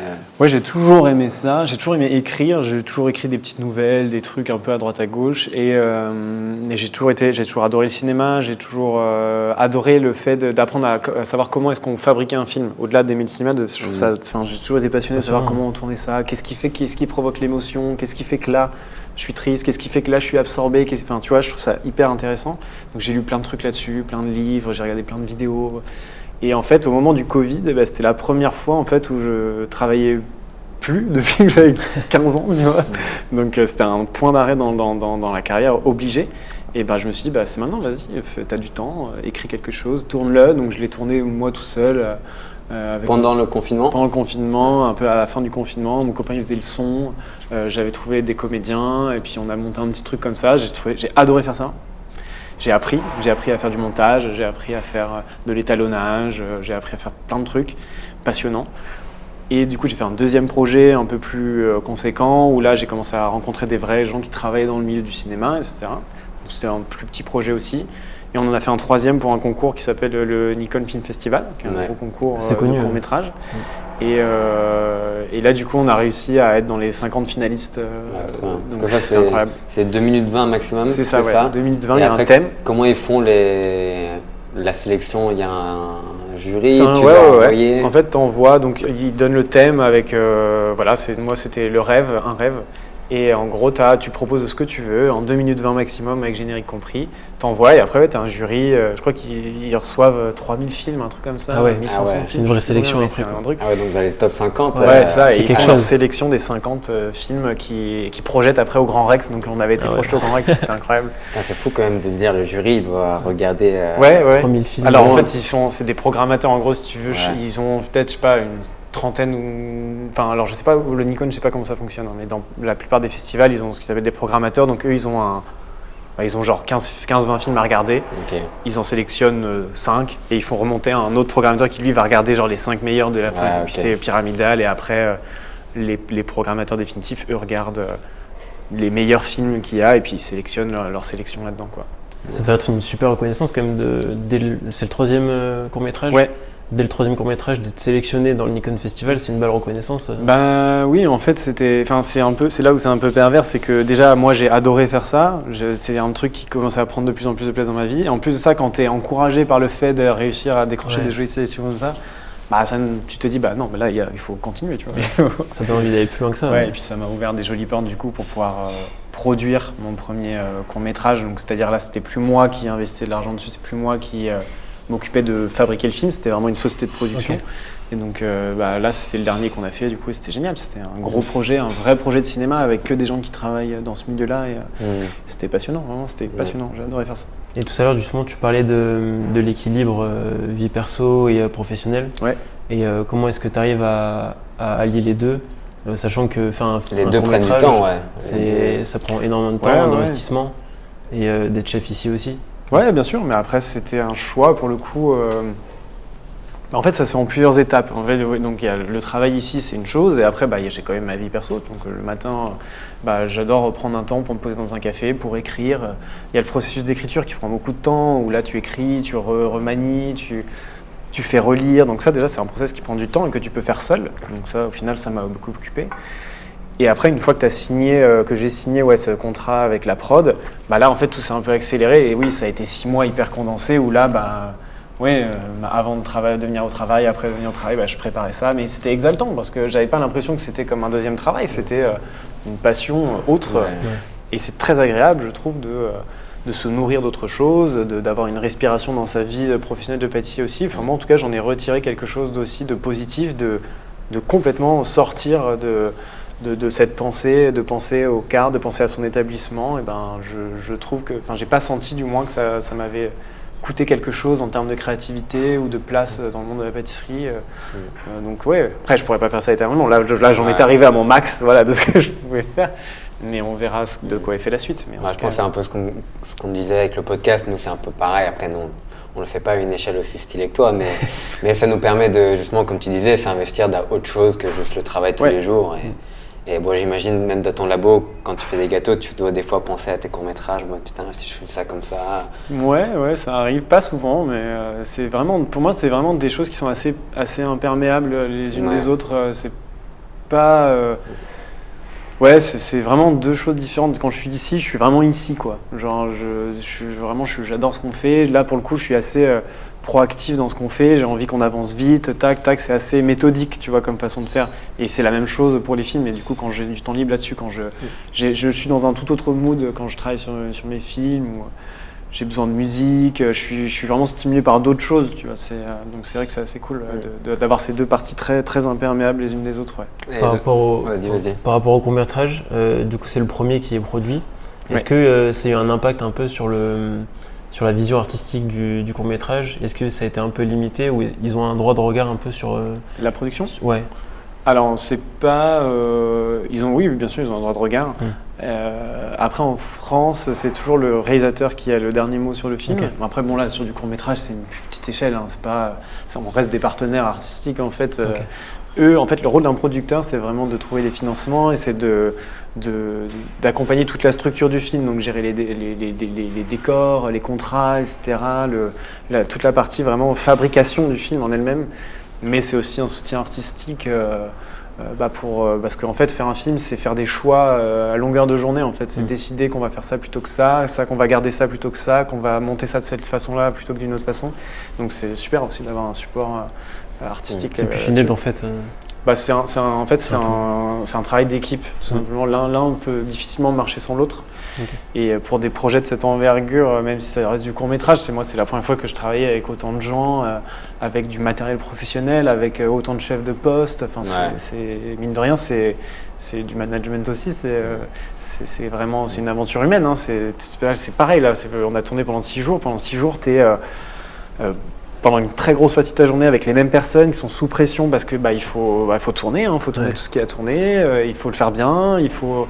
Ouais, j'ai toujours aimé ça, j'ai toujours aimé écrire, j'ai toujours écrit des petites nouvelles, des trucs un peu à droite à gauche et j'ai toujours adoré le cinéma, j'ai toujours adoré le fait d'apprendre à savoir comment est-ce qu'on fabriquait un film. Au-delà d'aimer le cinéma, j'ai toujours été passionné de savoir comment on tournait ça, qu'est-ce qui provoque l'émotion, qu'est-ce qui fait que là, je suis triste, qu'est-ce qui fait que là je suis absorbé, tu vois, je trouve ça hyper intéressant. Donc j'ai lu plein de trucs là-dessus, plein de livres, j'ai regardé plein de vidéos. Et en fait, au moment du Covid, c'était la première fois en fait où je travaillais plus depuis que j'avais 15 ans, tu vois. Donc c'était un point d'arrêt dans la carrière obligé. Et je me suis dit, c'est maintenant, vas-y, t'as du temps, écris quelque chose, tourne-le. Donc je l'ai tourné moi tout seul. Pendant le confinement ? Pendant le confinement, un peu à la fin du confinement, mon copain il faisait le son, j'avais trouvé des comédiens et puis on a monté un petit truc comme ça, j'ai adoré faire ça. J'ai appris à faire du montage, j'ai appris à faire de l'étalonnage, j'ai appris à faire plein de trucs passionnants. Et du coup j'ai fait un deuxième projet un peu plus conséquent où là j'ai commencé à rencontrer des vrais gens qui travaillaient dans le milieu du cinéma, etc. Donc, c'était un plus petit projet aussi. Et on en a fait un troisième pour un concours qui s'appelle le Nikon Film Festival, qui est un gros concours de court-métrage. Et là, du coup, on a réussi à être dans les 50 finalistes. Donc ça, c'est incroyable. C'est 2 minutes 20 maximum. C'est ça. 2 minutes 20, il y a un thème. Comment ils font la sélection? Il y a un jury, tu dois envoyer. En fait, t'envoies, donc ils donnent le thème avec, moi c'était un rêve. Et en gros, tu proposes ce que tu veux, en 2 minutes 20 maximum, avec générique compris. T'envoies et après, tu as un jury, je crois qu'ils reçoivent 3000 films, un truc comme ça. Ah ouais, 1500 films. C'est une vraie sélection après. après. Un truc. Ah ouais, donc dans les top 50. Ouais, ça, c'est et ils quelque font leur chose. sélection des 50 films qui projettent après au Grand Rex. Donc on avait été projetés au Grand Rex, c'était incroyable. C'est fou quand même de dire le jury, il doit regarder. Ouais. 3000 films. Alors en fait, c'est des programmateurs, en gros, si tu veux, ils ont peut-être, je sais pas, une trentaine ou... Enfin, alors je sais pas, le Nikon, je sais pas comment ça fonctionne, mais dans la plupart des festivals, ils ont ce qu'ils appellent des programmateurs, donc eux, ils ont genre 15-20 films à regarder, ils en sélectionnent 5 et ils font remonter un autre programmateur qui lui va regarder genre les 5 meilleurs de la presse, puis c'est pyramidal et après les programmateurs définitifs, eux, regardent les meilleurs films qu'il y a et puis ils sélectionnent leur sélection là-dedans, quoi. Ça devrait être une super reconnaissance quand même, c'est le 3e court-métrage. Ouais. Dès le 3e court-métrage, d'être sélectionné dans le Nikon Festival, c'est une belle reconnaissance. Ben oui, en fait, c'est là où c'est un peu pervers, c'est que déjà, moi, j'ai adoré faire ça. C'est un truc qui commençait à prendre de plus en plus de place dans ma vie. Et en plus de ça, quand tu es encouragé par le fait de réussir à décrocher des jolies sélections comme ça, tu te dis, non, mais là, il faut continuer, tu vois. Ça donne envie d'aller plus loin que ça. Ouais, et puis ça m'a ouvert des jolies portes, du coup, pour pouvoir produire mon premier court-métrage. Donc, c'est-à-dire là, c'était plus moi qui investissais de l'argent dessus, c'est plus moi qui... m'occupais de fabriquer le film, c'était vraiment une société de production. Et donc là, c'était le dernier qu'on a fait, du coup, c'était génial. C'était un gros projet, un vrai projet de cinéma avec que des gens qui travaillent dans ce milieu-là. Et c'était passionnant, vraiment, c'était passionnant. J'adorais faire ça. Et tout à l'heure, justement, tu parlais de l'équilibre vie perso et professionnelle. Ouais. Et comment est-ce que tu arrives à allier les deux, sachant que les deux prennent du temps, ça prend énormément de temps, d'investissement, et d'être chef ici aussi. Ouais, bien sûr, mais après c'était un choix pour le coup. En fait, ça se fait en plusieurs étapes. En fait, donc il y a le travail ici, c'est une chose, et après, j'ai quand même ma vie perso. Donc le matin, j'adore prendre un temps pour me poser dans un café, pour écrire. Il y a le processus d'écriture qui prend beaucoup de temps, où là tu écris, tu remanies, tu fais relire. Donc ça, déjà, c'est un process qui prend du temps et que tu peux faire seul. Donc ça, au final, ça m'a beaucoup occupé. Et après, une fois que j'ai signé ce contrat avec la prod, là, en fait, tout s'est un peu accéléré. Et oui, ça a été 6 mois hyper condensés où là, avant de venir au travail, après de venir au travail, je préparais ça. Mais c'était exaltant parce que j'avais pas l'impression que c'était comme un deuxième travail. C'était une passion autre. Ouais. Et c'est très agréable, je trouve, de se nourrir d'autres choses, d'avoir une respiration dans sa vie professionnelle de pâtissier aussi. Enfin, moi, en tout cas, j'en ai retiré quelque chose d'aussi de positif, de complètement sortir de cette pensée, de penser au quart, de penser à son établissement. Et je trouve que, j'ai pas senti du moins que ça m'avait coûté quelque chose en termes de créativité ou de place dans le monde de la pâtisserie. Donc ouais, après je pourrais pas faire ça éternellement. Là j'en étais arrivé à mon max, de ce que je pouvais faire. Mais on verra de quoi est fait la suite. Mais je pense que c'est un peu ce qu'on disait avec le podcast. Nous c'est un peu pareil. Après nous, on le fait pas à une échelle aussi stylée que toi, mais ça nous permet de, justement, comme tu disais, s'investir dans autre chose que juste le travail tous les jours. Et j'imagine, même dans ton labo, quand tu fais des gâteaux, tu dois des fois penser à tes courts-métrages. Putain, si je fais ça comme ça... Ouais, ça arrive pas souvent, mais c'est vraiment, pour moi, c'est vraiment des choses qui sont assez imperméables les unes des autres. C'est pas... c'est vraiment deux choses différentes. Quand je suis d'ici, je suis vraiment ici, quoi. Genre, j'adore ce qu'on fait. Là, pour le coup, je suis assez proactif dans ce qu'on fait. J'ai envie qu'on avance vite, tac, c'est assez méthodique, tu vois, comme façon de faire. Et c'est la même chose pour les films. Et du coup, quand j'ai du temps libre là-dessus, quand je suis dans un tout autre mood quand je travaille sur mes films, ou j'ai besoin de musique, je suis vraiment stimulé par d'autres choses, tu vois. Donc c'est vrai que c'est assez cool d'avoir ces deux parties très, très imperméables les unes des autres. Ouais. Par rapport au court-métrage, du coup, c'est le premier qui est produit. Est-ce que ça a eu un impact un peu sur la vision artistique du court-métrage? Est-ce que ça a été un peu limité ou ils ont un droit de regard un peu sur... La production? Ouais. Alors, c'est pas... oui, bien sûr, ils ont un droit de regard. Après, en France, c'est toujours le réalisateur qui a le dernier mot sur le film. Okay. Après, là, sur du court-métrage, c'est une petite échelle. C'est pas... on reste des partenaires artistiques, en fait. Okay. Eux, en fait, le rôle d'un producteur, c'est vraiment de trouver les financements et c'est d'accompagner toute la structure du film, donc gérer les décors, les contrats, etc., toute la partie vraiment fabrication du film en elle-même, mais c'est aussi un soutien artistique parce qu'en fait, faire un film, c'est faire des choix à longueur de journée. En fait, c'est décider qu'on va faire ça plutôt que ça qu'on va garder ça plutôt que ça, qu'on va monter ça de cette façon-là plutôt que d'une autre façon. Donc c'est super aussi d'avoir un support artistique. C'est plus Funeb en fait. C'est un travail d'équipe, tout simplement. L'un peut difficilement marcher sans l'autre. Okay. Et pour des projets de cette envergure, même si ça reste du court-métrage, c'est la première fois que je travaillais avec autant de gens, avec du matériel professionnel, avec autant de chefs de poste. Enfin, mine de rien, c'est du management aussi. C'est vraiment une aventure humaine. Hein. C'est pareil là. On a tourné pendant 6 jours. Pendant 6 jours, t'es pendant une très grosse partie de ta journée avec les mêmes personnes qui sont sous pression parce que il faut tourner, il faut tourner tout ce qui est à tourner, il faut le faire bien, il faut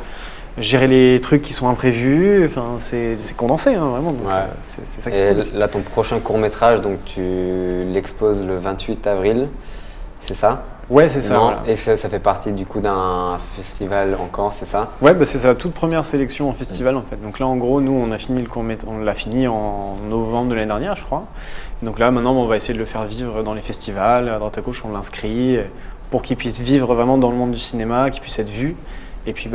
gérer les trucs qui sont imprévus. Enfin, c'est condensé, hein, vraiment. Donc, c'est ça qui est cool. Là, ton prochain court-métrage, donc tu l'exposes le 28 avril, c'est ça? Ouais, c'est ça. Voilà. Et ça fait partie du coup d'un festival encore, c'est ça? Ouais, c'est sa toute première sélection en festival en fait. Donc là, en gros, nous, on a fini le court-métrage, on l'a fini en novembre de l'année dernière, je crois. Donc là, maintenant, on va essayer de le faire vivre dans les festivals, à droite à gauche, on l'inscrit pour qu'il puisse vivre vraiment dans le monde du cinéma, qu'il puisse être vu. Et puis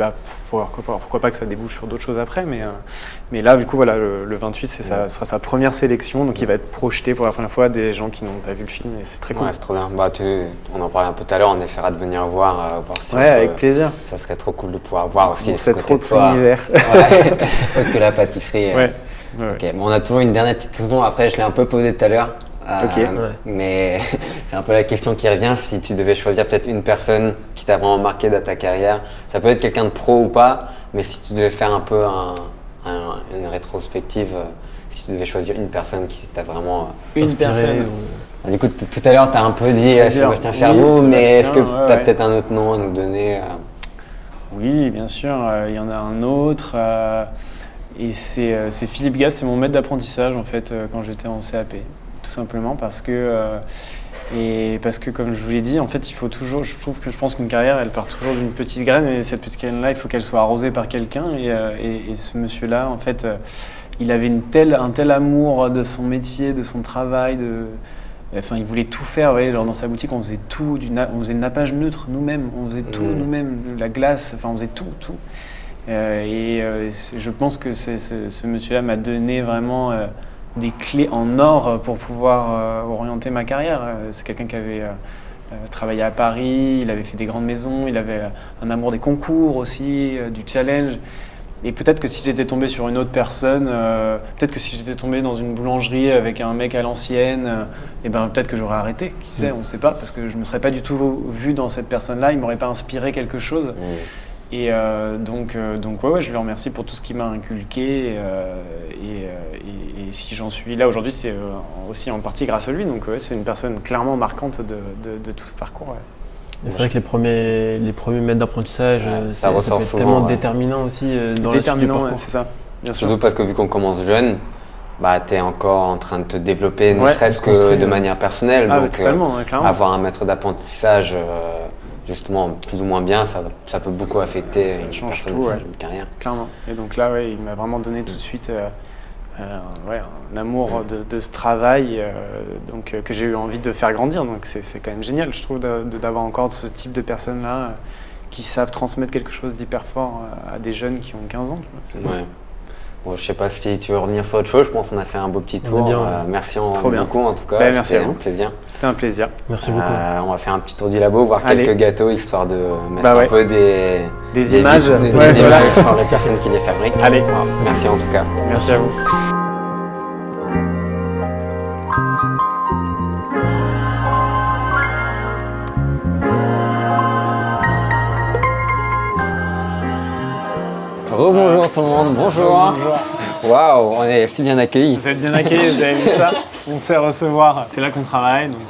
pourquoi pas que ça débouche sur d'autres choses après, mais là du coup voilà le 28 ce sera sa première sélection, donc il va être projeté pour la première fois des gens qui n'ont pas vu le film et c'est très cool. Ouais, c'est trop bien. On en parlait un peu tout à l'heure, on essaiera de venir voir si avec plaisir. Ça serait trop cool de pouvoir voir aussi. C'est trop univers. Que la pâtisserie. Okay. Bon, on a toujours une dernière petite question, après je l'ai un peu posée tout à l'heure. Mais c'est un peu la question qui revient, si tu devais choisir peut-être une personne qui t'a vraiment marqué dans ta carrière, ça peut être quelqu'un de pro ou pas, mais si tu devais faire un peu une rétrospective, si tu devais choisir une personne qui t'a vraiment inspiré. Du coup, tout à l'heure tu as un peu dit Sébastien Fervoux, mais est-ce que tu as peut-être un autre nom à nous donner Oui, bien sûr, il y en a un autre. Et c'est Philippe Gast, c'est mon maître d'apprentissage en fait quand j'étais en CAP. Tout simplement parce que comme je vous l'ai dit, en fait, il faut toujours. Je pense qu'une carrière, elle part toujours d'une petite graine, et cette petite graine-là, il faut qu'elle soit arrosée par quelqu'un. Et ce monsieur-là, en fait, il avait un tel amour de son métier, de son travail, Enfin, il voulait tout faire. Vous voyez, genre dans sa boutique, on faisait tout, on faisait le nappage neutre nous-mêmes, on faisait tout nous-mêmes, la glace, enfin, on faisait tout. Je pense que ce monsieur-là m'a donné vraiment des clés en or pour pouvoir orienter ma carrière. C'est quelqu'un qui avait travaillé à Paris, il avait fait des grandes maisons, il avait un amour des concours aussi, du challenge. Et peut-être que si j'étais tombé sur une autre personne, peut-être que si j'étais tombé dans une boulangerie avec un mec à l'ancienne, peut-être que j'aurais arrêté. Qui sait, on ne sait pas, parce que je ne me serais pas du tout vu dans cette personne-là, il ne m'aurait pas inspiré quelque chose. Et donc je le remercie pour tout ce qu'il m'a inculqué. Et si j'en suis là aujourd'hui, c'est aussi en partie grâce à lui. Donc c'est une personne clairement marquante de tout ce parcours. Ouais. C'est vrai que les premiers maîtres d'apprentissage, ça peut être tellement déterminant aussi dans la suite du parcours. C'est ça, bien sûr. Surtout parce que vu qu'on commence jeune, tu es encore en train de te développer, ne serait-ce que de manière personnelle. Donc clairement. Avoir un maître d'apprentissage justement plus ou moins bien, ça peut beaucoup affecter une carrière. Clairement. Et donc là, il m'a vraiment donné tout de suite un amour de ce travail que j'ai eu envie de faire grandir. Donc c'est quand même génial, je trouve, d'avoir encore ce type de personnes-là qui savent transmettre quelque chose d'hyper fort à des jeunes qui ont 15 ans. Bon, je sais pas si tu veux revenir sur autre chose, je pense qu'on a fait un beau petit tour. Merci beaucoup en tout cas, merci à vous. Un plaisir. C'était un plaisir. Merci beaucoup. On va faire un petit tour du labo, voir quelques gâteaux, histoire de mettre un peu des images sur les personnes qui les fabriquent. Allez. Merci en tout cas. Merci à vous. Rebonjour tout le monde, bonjour. Waouh, on est si bien accueillis. Vous êtes bien accueillis, vous avez vu ça? On sait recevoir. C'est là qu'on travaille, donc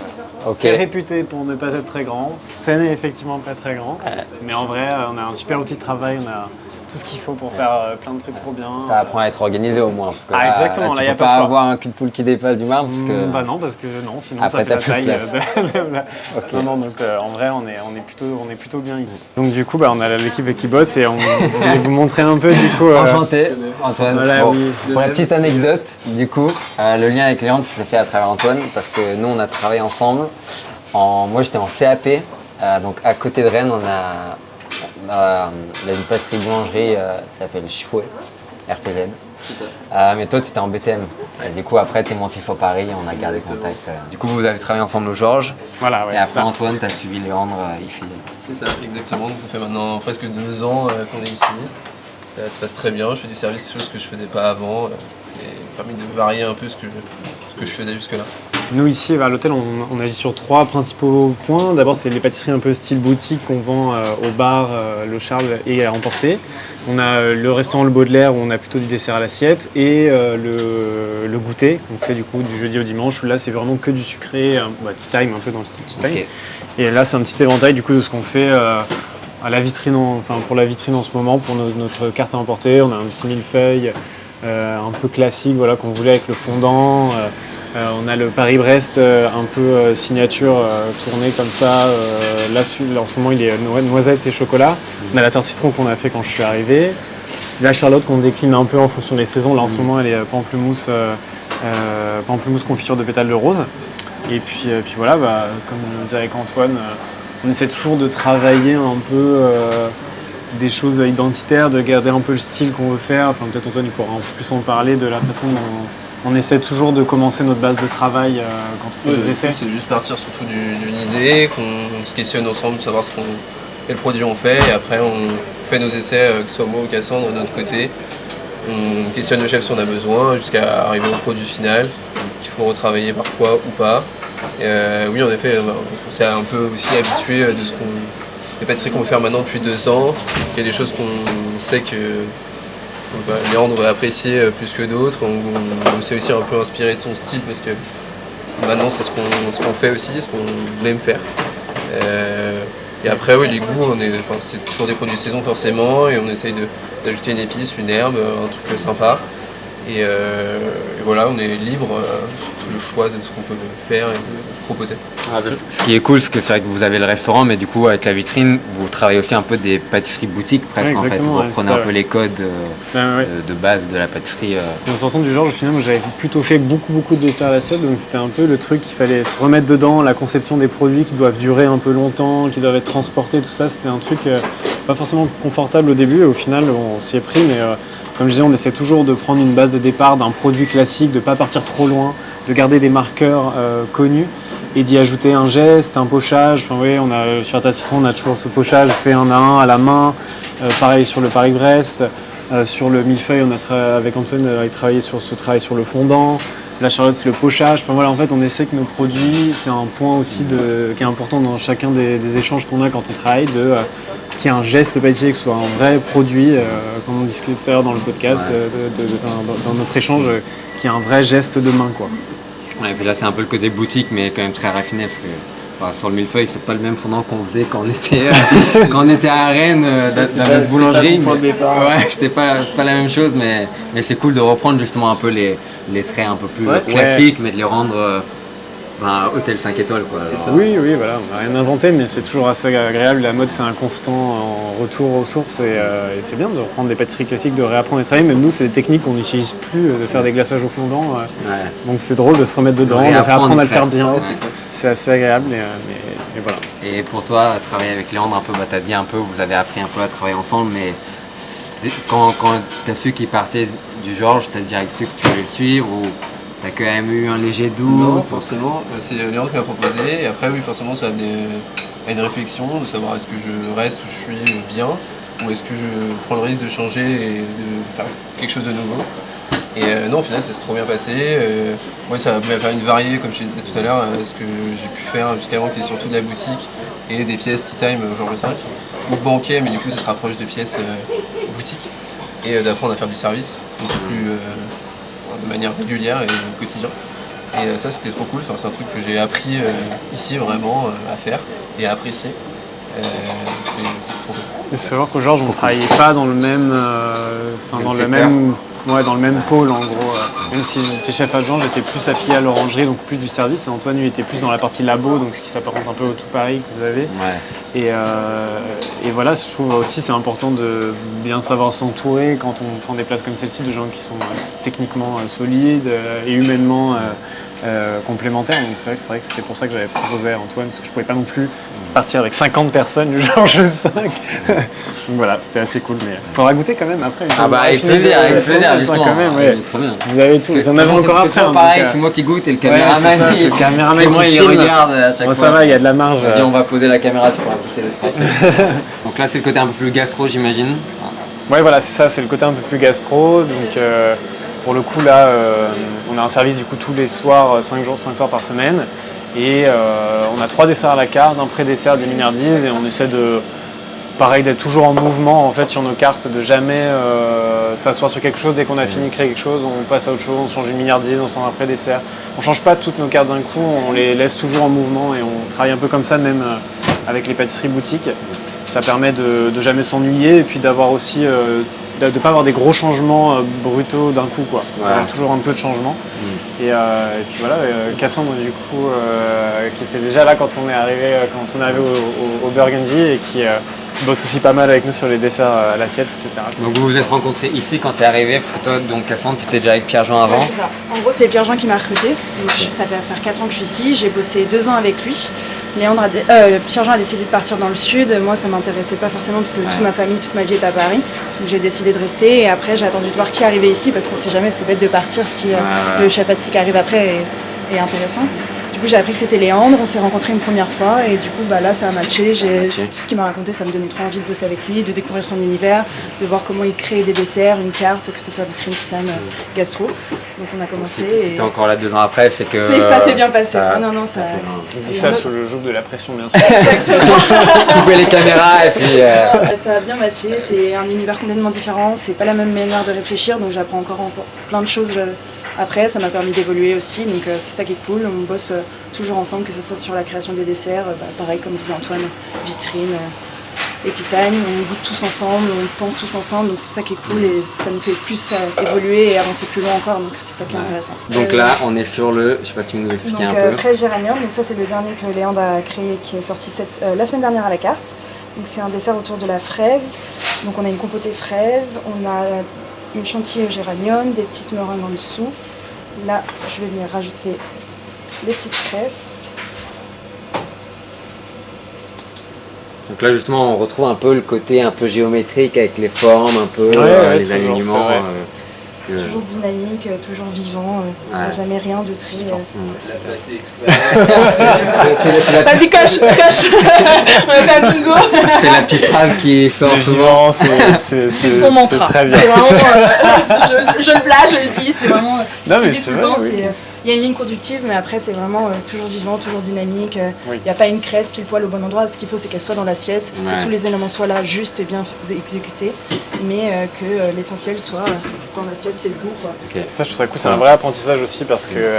c'est réputé pour ne pas être très grand. Ce n'est effectivement pas très grand, mais en vrai, on a un super outil de travail, on a tout ce qu'il faut pour faire plein de trucs trop bien. Ça apprend à être organisé au moins. Parce que exactement, là, tu peux pas avoir un cul de poule qui dépasse du marbre. Non, parce que sinon ça fait la taille. Non, donc en vrai, on est plutôt bien ici. Donc du coup, on a l'équipe qui bosse et on voulait vous montrer un peu du coup. Enchanté, Antoine. Pour la petite anecdote, du coup, le lien avec Léandre, ça s'est fait à travers Antoine parce que nous, on a travaillé ensemble. Moi, j'étais en CAP Donc à côté de Rennes, il y a une pâtisserie-boulangerie qui s'appelle Chifouet, RPZ. C'est ça. Mais toi, tu étais en BTM. Et du coup, après, tu es monté sur Paris et on a gardé contact. Du coup, vous avez travaillé ensemble au Georges. Voilà, ouais. Et après, Antoine, tu as suivi Léandre ici. C'est ça, exactement. Donc ça fait maintenant presque 2 ans qu'on est ici. Ça se passe très bien, je fais du service, chose que je faisais pas avant. C'est permis de varier un peu ce que je faisais jusque-là. Nous ici à l'hôtel, on agit sur 3 principaux points. D'abord, c'est les pâtisseries un peu style boutique qu'on vend au bar, le Charles et à emporter. On a le restaurant Le Baudelaire où on a plutôt du dessert à l'assiette et le goûter qu'on fait du coup du jeudi au dimanche où là c'est vraiment que du sucré, tea time, un peu dans le style tea time. Okay. Et là c'est un petit éventail du coup de ce qu'on fait à la vitrine, pour la vitrine en ce moment, pour notre carte à emporter. On a un petit millefeuille un peu classique voilà, qu'on voulait avec le fondant. On a le Paris-Brest un peu signature tourné comme ça. Là en ce moment il est noisettes et chocolat. On a la tarte citron qu'on a fait quand je suis arrivé. La Charlotte qu'on décline un peu en fonction des saisons. Là en ce moment elle est pamplemousse confiture de pétales de rose. Et puis voilà, comme je disais avec Antoine, on essaie toujours de travailler un peu des choses identitaires, de garder un peu le style qu'on veut faire. Enfin peut-être Antoine il pourra un peu plus en parler de la façon dont on essaie toujours de commencer notre base de travail quand on fait des essais. C'est juste partir surtout d'une idée, qu'on se questionne ensemble, savoir quel produit on fait, et après on fait nos essais, que ce soit moi ou Cassandre de notre côté. On questionne le chef si on a besoin, jusqu'à arriver au produit final, qu'il faut retravailler parfois ou pas. Et oui, en effet, on s'est un peu aussi habitué des pâtisseries qu'on veut faire maintenant depuis 2 ans. Il y a des choses qu'on sait que Léandre va apprécier plus que d'autres. On s'est aussi un peu inspiré de son style parce que maintenant c'est ce qu'on fait aussi, ce qu'on aime faire. Et après oui, les goûts, c'est toujours des produits de saison forcément et on essaye d'ajouter une épice, une herbe, un truc sympa. Et voilà, on est libre sur tout le choix de ce qu'on peut faire et de proposer. Ce qui est cool, c'est vrai que vous avez le restaurant, mais du coup, avec la vitrine, vous travaillez aussi un peu des pâtisseries boutiques presque en fait. Vous reprenez un peu les codes de base de la pâtisserie. Dans le sens du Georges, au final, moi, j'avais plutôt fait beaucoup de desserts à l'assiette, donc c'était un peu le truc qu'il fallait se remettre dedans, la conception des produits qui doivent durer un peu longtemps, qui doivent être transportés, tout ça, c'était un truc pas forcément confortable au début, et au final, on s'y est pris, mais comme je disais, on essaie toujours de prendre une base de départ d'un produit classique, de ne pas partir trop loin, de garder des marqueurs connus et d'y ajouter un geste, un pochage. Enfin, oui, sur la tarte citron, on a toujours ce pochage fait un à un à la main. Pareil sur le Paris-Brest. Sur le millefeuille, avec Antoine, il travaillait sur ce travail sur le fondant. La Charlotte, le pochage. Enfin, voilà, en fait, on essaie que nos produits, c'est un point aussi qui est important dans chacun des échanges qu'on a quand on travaille, qu'il y ait un geste pâtissier, que ce soit un vrai produit, comme on discutait tout à l'heure dans le podcast, dans notre échange, qu'il y ait un vrai geste de main, quoi. Ouais, et puis là, c'est un peu le côté boutique, mais quand même très raffiné, parce que sur le millefeuille, c'est pas le même fondant qu'on faisait quand on était à Rennes, dans notre boulangerie. Ouais, c'était pas la même chose, mais c'est cool de reprendre justement un peu les traits un peu plus classiques, mais de les rendre hôtel 5 étoiles, quoi. C'est ça. Oui, voilà, on n'a rien inventé, mais c'est toujours assez agréable. La mode, c'est un constant en retour aux sources et c'est bien de reprendre des pâtisseries classiques, de réapprendre à travailler. Même nous, c'est des techniques qu'on n'utilise plus, de faire des glaçages au fondant. Donc c'est drôle de se remettre dedans, de réapprendre à le faire bien. C'est assez agréable et voilà. Et pour toi, travailler avec Léandre, un peu, tu as dit un peu, vous avez appris un peu à travailler ensemble, mais quand tu as su qu'il partait du Georges, tu as direct su que tu voulais le suivre ou t'as quand même eu un léger doute? Non, forcément. C'est Léandre qui m'a proposé. Et après, oui, forcément, ça a amené à une réflexion de savoir est-ce que je reste où je suis bien ou est-ce que je prends le risque de changer et de faire quelque chose de nouveau. Et non, au final, ça s'est trop bien passé. Moi, ça m'a permis de varier, comme je te disais tout à l'heure, ce que j'ai pu faire jusqu'avant, qui est surtout de la boutique et des pièces Tea Time Georges V, ou banquet, mais du coup, ça se rapproche de pièces boutique. Et d'apprendre à faire du service, beaucoup plus de manière régulière et au quotidien. Et ça, c'était trop cool. Enfin, c'est un truc que j'ai appris ici vraiment à faire et à apprécier. C'est trop cool. Il faut savoir qu'au Georges, on ne travaillait pas dans le même, dans le même pôle en gros. Même si j'étais chef adjoint, j'étais plus affilié à l'orangerie, donc plus du service. Et Antoine, lui, était plus dans la partie labo, donc ce qui s'apparente un peu au tout Paris que vous avez. Ouais. Et voilà, je trouve aussi c'est important de bien savoir s'entourer quand on prend des places comme celle-ci de gens qui sont techniquement solides et humainement complémentaires. Donc c'est vrai que c'est pour ça que j'avais proposé à Antoine, parce que je pouvais pas non plus partir avec 50 personnes du Georges V. Donc voilà, c'était assez cool, mais il faudra goûter quand même après. Avec plaisir, justement. Quand même, Trop bien. Vous avez tout, vous en avez encore après. C'est pareil, c'est moi qui goûte et le caméraman. C'est le caméraman qui il regarde à chaque fois. Ça va, il y a de la marge. Vas-y, on va poser la caméra, tu pourras goûter le strike. Donc là, c'est le côté un peu plus gastro, j'imagine. Ouais, voilà, c'est ça, c'est le côté un peu plus gastro. Donc pour le coup, là, on a un service du coup tous les soirs, 5 soirs par semaine. Et on a 3 desserts à la carte, un pré-dessert, des minardises, et on essaie pareil, d'être toujours en mouvement en fait sur nos cartes, de jamais s'asseoir sur quelque chose. Dès qu'on a fini de créer quelque chose, on passe à autre chose, on change une minardise, on change un pré-dessert. On change pas toutes nos cartes d'un coup, on les laisse toujours en mouvement et on travaille un peu comme ça même avec les pâtisseries boutiques. Ça permet de jamais s'ennuyer et puis d'avoir aussi de ne pas avoir des gros changements brutaux d'un coup, quoi. Ouais. Toujours un peu de changement. Et puis voilà, Cassandre du coup, qui était déjà là quand on est arrivé au Burgundy et qui bosse aussi pas mal avec nous sur les desserts à l'assiette, etc. Donc vous vous êtes rencontrés ici quand tu es arrivé, parce que toi, donc Cassandre, tu étais déjà avec Pierre-Jean avant. Ouais, c'est ça. En gros, c'est Pierre-Jean qui m'a recruté. Donc, ça va faire 4 ans que je suis ici. J'ai bossé 2 ans avec lui. Pierre-Jean a décidé de partir dans le sud. Moi, ça ne m'intéressait pas forcément parce que toute ma famille, toute ma vie est à Paris. Donc j'ai décidé de rester. Et après, j'ai attendu de voir qui arrivait ici parce qu'on ne sait jamais, c'est bête de partir si le chef pâtissier qui arrive après est intéressant. Du coup, j'ai appris que c'était Léandre, on s'est rencontrés une première fois et du coup, là, ça a matché. Tout ce qu'il m'a raconté, ça me donnait trop envie de bosser avec lui, de découvrir son univers, de voir comment il crée des desserts, une carte, que ce soit vitrine, titane, gastro. Donc on a commencé. Si t'es encore là 2 ans après, c'est que... ça s'est bien passé. Non, ça... On dit ça sous le joug de la pression, bien sûr. Exactement. Couper les caméras et puis... Ça a bien matché, c'est un univers complètement différent, c'est pas la même manière de réfléchir, donc j'apprends encore plein de choses. Après, ça m'a permis d'évoluer aussi, donc c'est ça qui est cool. On bosse toujours ensemble, que ce soit sur la création des desserts, pareil comme disait Antoine, vitrine et titane. On goûte tous ensemble, on pense tous ensemble, donc c'est ça qui est cool et ça nous fait plus évoluer et avancer plus loin encore, donc c'est ça qui est intéressant. Donc là, on est sur le, je sais pas, tu nous expliquer un peu. Fraise géranium, donc ça c'est le dernier que Léandre a créé, qui est sorti la semaine dernière à la carte. Donc c'est un dessert autour de la fraise. Donc on a une compotée fraise, on a une chantilly au géranium, des petites meringues en dessous. Là, je vais venir rajouter les petites cresses. Donc là, justement, on retrouve un peu le côté un peu géométrique avec les formes, un peu les alignements. Toujours dynamique, toujours vivant, on n'a jamais rien de très... Vas-y, coche. On a fait un bingo. C'est la petite phrase qui sort souvent. C'est son mantra. C'est très bien. C'est vraiment, je le place, je le dis, c'est vraiment ce qu'il dit tout le temps. Il y a une ligne conductive, mais après c'est vraiment toujours vivant, toujours dynamique. Il n'y a pas une cresse pile poil au bon endroit. Ce qu'il faut, c'est qu'elle soit dans l'assiette, que tous les éléments soient là, juste et bien exécutés, mais que l'essentiel soit dans l'assiette, c'est le goût, quoi. Okay. Ça, je trouve ça cool. C'est un vrai apprentissage aussi parce que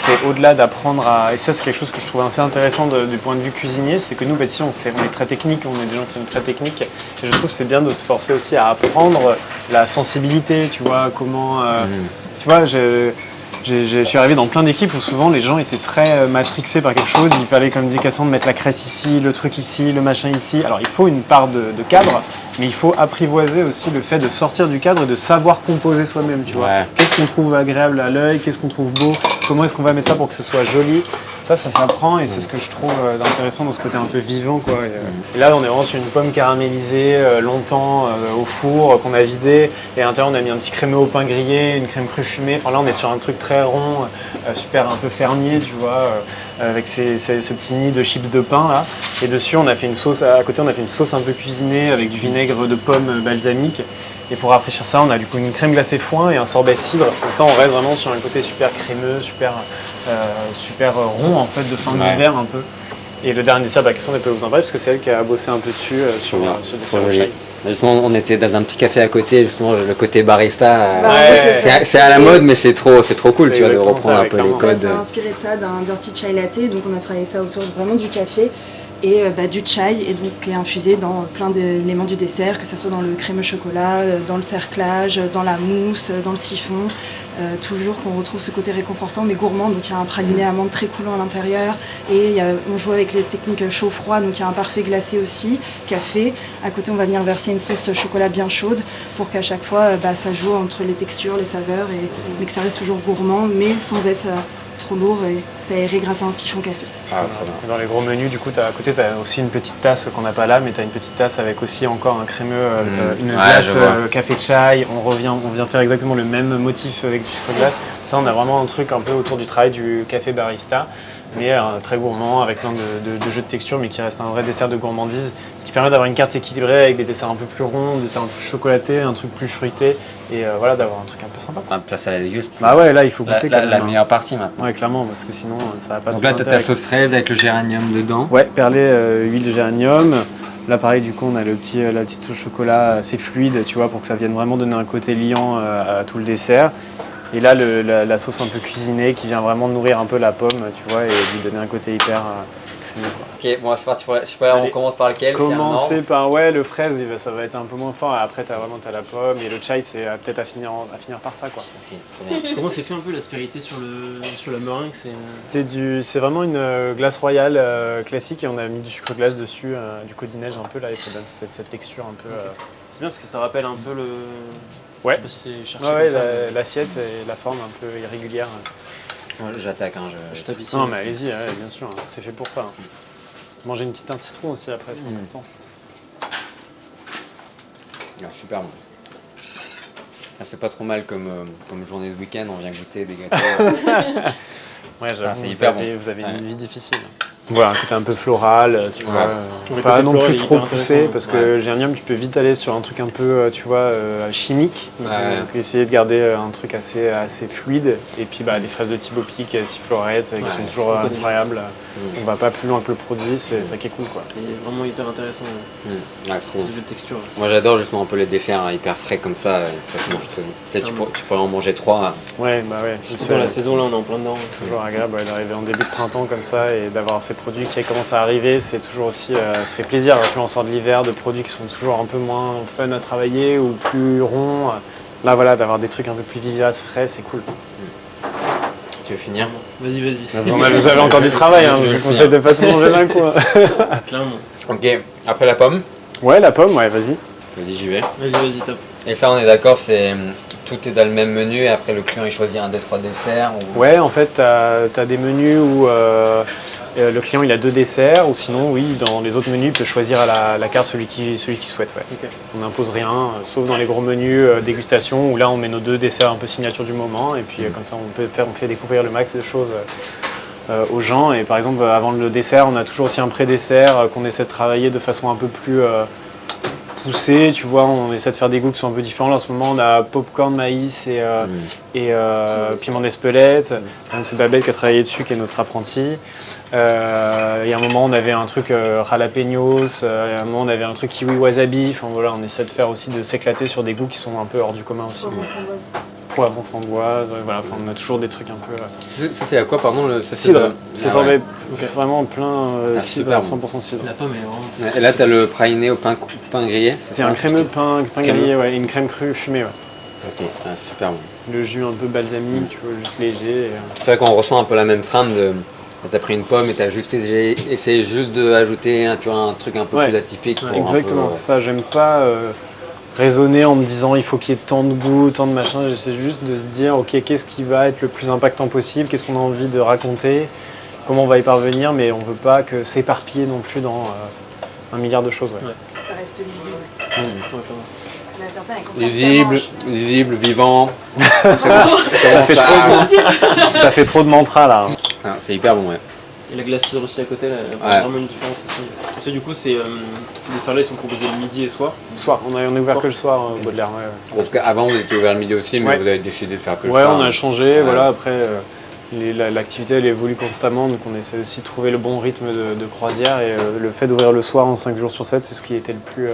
c'est au-delà d'apprendre à... Et ça, c'est quelque chose que je trouve assez intéressant du point de vue cuisinier, c'est que nous, pâtissiers, on est très techniques, on est des gens qui sont très techniques. Et je trouve que c'est bien de se forcer aussi à apprendre la sensibilité, tu vois, comment... Tu vois, je suis arrivé dans plein d'équipes où souvent les gens étaient très matrixés par quelque chose. Il fallait, comme dit Cassandre, mettre la cresse ici, le truc ici, le machin ici. Alors il faut une part de cadre, mais il faut apprivoiser aussi le fait de sortir du cadre et de savoir composer soi-même. Tu vois. Qu'est-ce qu'on trouve agréable à l'œil, qu'est-ce qu'on trouve beau, comment est-ce qu'on va mettre ça pour que ce soit joli. Ça s'apprend et c'est ce que je trouve d'intéressant dans ce côté un peu vivant, quoi. Et là, on est vraiment sur une pomme caramélisée longtemps au four qu'on a vidé. Et à l'intérieur, on a mis un petit crémeux au pain grillé, une crème crue fumée. Enfin là, on est sur un truc très rond, super un peu fermier, tu vois, avec ce petit nid de chips de pain là. Et dessus, on a fait une sauce. À côté, on a fait une sauce un peu cuisinée avec du vinaigre de pomme balsamique. Et pour rafraîchir ça, on a du coup une crème glacée foin et un sorbet cidre. Donc ça, on reste vraiment sur un côté super crémeux, super rond en fait, de fin d'hiver un peu. Et le dernier dessert, Cassandre, elle peut vous en parler parce que c'est elle qui a bossé un peu dessus sur le dessert au chai. Justement, on était dans un petit café à côté, justement, le côté barista. C'est à la mode, mais c'est trop cool, tu vois, de reprendre un peu les codes. Ça a inspiré de ça, d'un dirty chai latte, donc on a travaillé ça autour vraiment du café. Et du chai, et donc qui est infusé dans plein d'éléments du dessert, que ce soit dans le crémeux chocolat, dans le cerclage, dans la mousse, dans le siphon. Toujours qu'on retrouve ce côté réconfortant mais gourmand, donc il y a un praliné amande très coulant à l'intérieur et on joue avec les techniques chaud-froid, donc il y a un parfait glacé aussi, café. À côté on va venir verser une sauce chocolat bien chaude pour qu'à chaque fois ça joue entre les textures, les saveurs, mais que ça reste toujours gourmand mais sans être trop lourd et c'est aéré grâce à un siphon café. Ah, très bien. Dans les gros menus, du coup, à côté, tu as aussi une petite tasse qu'on n'a pas là, mais tu as une petite tasse avec aussi encore un crémeux, une glace café chai. On vient faire exactement le même motif avec du sucre glace. Ça, on a vraiment un truc un peu autour du travail du café barista, mais très gourmand, avec plein de jeux de texture, mais qui reste un vrai dessert de gourmandise. Ce qui permet d'avoir une carte équilibrée avec des desserts un peu plus ronds, des desserts un peu plus chocolatés, un truc plus fruité, et voilà, d'avoir un truc un peu sympa. Place à la déguste. Bah ouais, là, il faut goûter quand même. La meilleure partie maintenant. Ouais, clairement, parce que sinon, ça va pas. Donc là, tu as ta sauce fraise avec le géranium dedans. Ouais, perlé, huile de géranium. Là, pareil, du coup, on a la petite sauce chocolat assez fluide, tu vois, pour que ça vienne vraiment donner un côté liant à tout le dessert. Et là, la sauce un peu cuisinée qui vient vraiment nourrir un peu la pomme, tu vois, et lui donner un côté hyper crémeux, quoi. Ok, bon, c'est parti. Je sais pas, on commence par lequel? Commencer par le fraise, ça va être un peu moins fort. Après, t'as la pomme et le chai, c'est peut-être à finir par ça, quoi. Okay, Comment c'est fait un peu l'aspérité sur la meringue? C'est vraiment une glace royale classique et on a mis du sucre glace dessus, du codinège un peu là, et ça donne cette texture un peu. C'est bien parce que ça rappelle un peu le. Ouais. Je sais pas si c'est cherché Ouais, comme ça, l'assiette et la forme un peu irrégulière. j'attaque. je tape ici. Non, mais allez-y, ouais, bien sûr, c'est fait pour ça. Manger une petite teinte de citron aussi après, c'est important. Ah, super bon. Ah, c'est pas trop mal comme journée de week-end, on vient goûter des gâteaux. Ouais, j'avoue, c'est hyper bon. Vous avez Ouais. une vie difficile. Voilà, un côté un peu floral, tu vois. Le Pas côté non floral plus est trop hyper poussé, intéressant. parce que géranium, tu peux vite aller sur un truc un peu, tu vois, chimique. Donc, Ouais. essayer de garder un truc assez fluide. Et puis des fraises de Thibaut Pic, Sifflorette, qui sont toujours incroyables. On va pas plus loin que le produit, c'est ça qui est cool, quoi. Il est vraiment hyper intéressant, Ouais, c'est trop bon. ce jeu de texture. Moi j'adore justement un peu les desserts hyper frais comme ça se mange. Peut-être tu pourrais en manger 3. Ouais, bah ouais. Surtout dans la saison, là, on est en plein dedans. Toujours agréable d'arriver en début de printemps comme ça et d'avoir ces produits qui commencent à arriver, c'est toujours aussi, ça fait plaisir. Tu vois, on sort de l'hiver, de produits qui sont toujours un peu moins fun à travailler ou plus ronds. Là, voilà, d'avoir des trucs un peu plus vivaces, frais, c'est cool. Tu veux finir? Vas-y. Vous avez encore du travail, hein, je vous conseille de pas tout manger d'un coup. Clairement. Ok, après la pomme, Ouais, la pomme, ouais, vas-y. vas-y j'y vais. Vas-y, top. Et ça on est d'accord, tout est dans le même menu et après le client il choisit un des 3 desserts ou... Ouais, en fait, tu as des menus où le client il a 2 desserts, ou sinon, oui, dans les autres menus, il peut choisir à la carte celui qu'il souhaite. Ouais. Ok. On n'impose rien, sauf dans les gros menus dégustation, où là on met nos 2 desserts un peu signature du moment, et puis comme ça on fait découvrir le max de choses aux gens. Et par exemple, avant le dessert, on a toujours aussi un pré-dessert qu'on essaie de travailler de façon un peu plus poussée. Tu vois, on essaie de faire des goûts qui sont un peu différents. Là, en ce moment, on a popcorn, maïs et piment d'Espelette. C'est Babette qui a travaillé dessus, qui est notre apprenti. Il y a un moment, on avait un truc jalapenos. Il y a un moment, on avait un truc kiwi wasabi. Enfin, voilà, on essaie de faire aussi, de s'éclater sur des goûts qui sont un peu hors du commun aussi. Poivron framboise, voilà, enfin, on a toujours des trucs un peu. Ça c'est à quoi pardon Cidre, c'est ouais. vraiment plein cidre, super bon. 100% cidre. La pomme, elle est vraiment. Et là t'as le praliné au pain grillé, C'est un crémeux pain grillé, ouais, et une crème crue fumée. Ouais. Ok, super bon. Le jus un peu balsamique, tu vois, juste léger. C'est vrai qu'on ressent un peu la même trame de... T'as pris une pomme et t'as juste essayé juste d'ajouter un truc un peu plus atypique. Pour exactement, un peu... ça j'aime pas raisonner en me disant il faut qu'il y ait tant de goût, tant de machin. J'essaie juste de se dire ok, qu'est-ce qui va être le plus impactant possible, qu'est-ce qu'on a envie de raconter, comment on va y parvenir, mais on veut pas que s'éparpiller non plus dans un milliard de choses. Ouais. Ça reste lisible. La personne, elle comprend Lisible, vivant. Ça fait trop de mantra là. Ah, c'est hyper bon, ouais. Et la glace cidre aussi à côté, là, elle a vraiment une différence aussi. Parce que du coup, ces desserts-là, ils sont proposés le midi et soir. Soir, on est ouvert que le soir, Baudelaire. Ouais. Parce qu'avant vous étiez ouvert le midi aussi, mais vous avez décidé de faire que le soir. Ouais, on a hein. changé, voilà, après l'activité elle évolue constamment, donc on essaie aussi de trouver le bon rythme de croisière, et le fait d'ouvrir le soir en 5 jours sur 7, c'est ce qui était le plus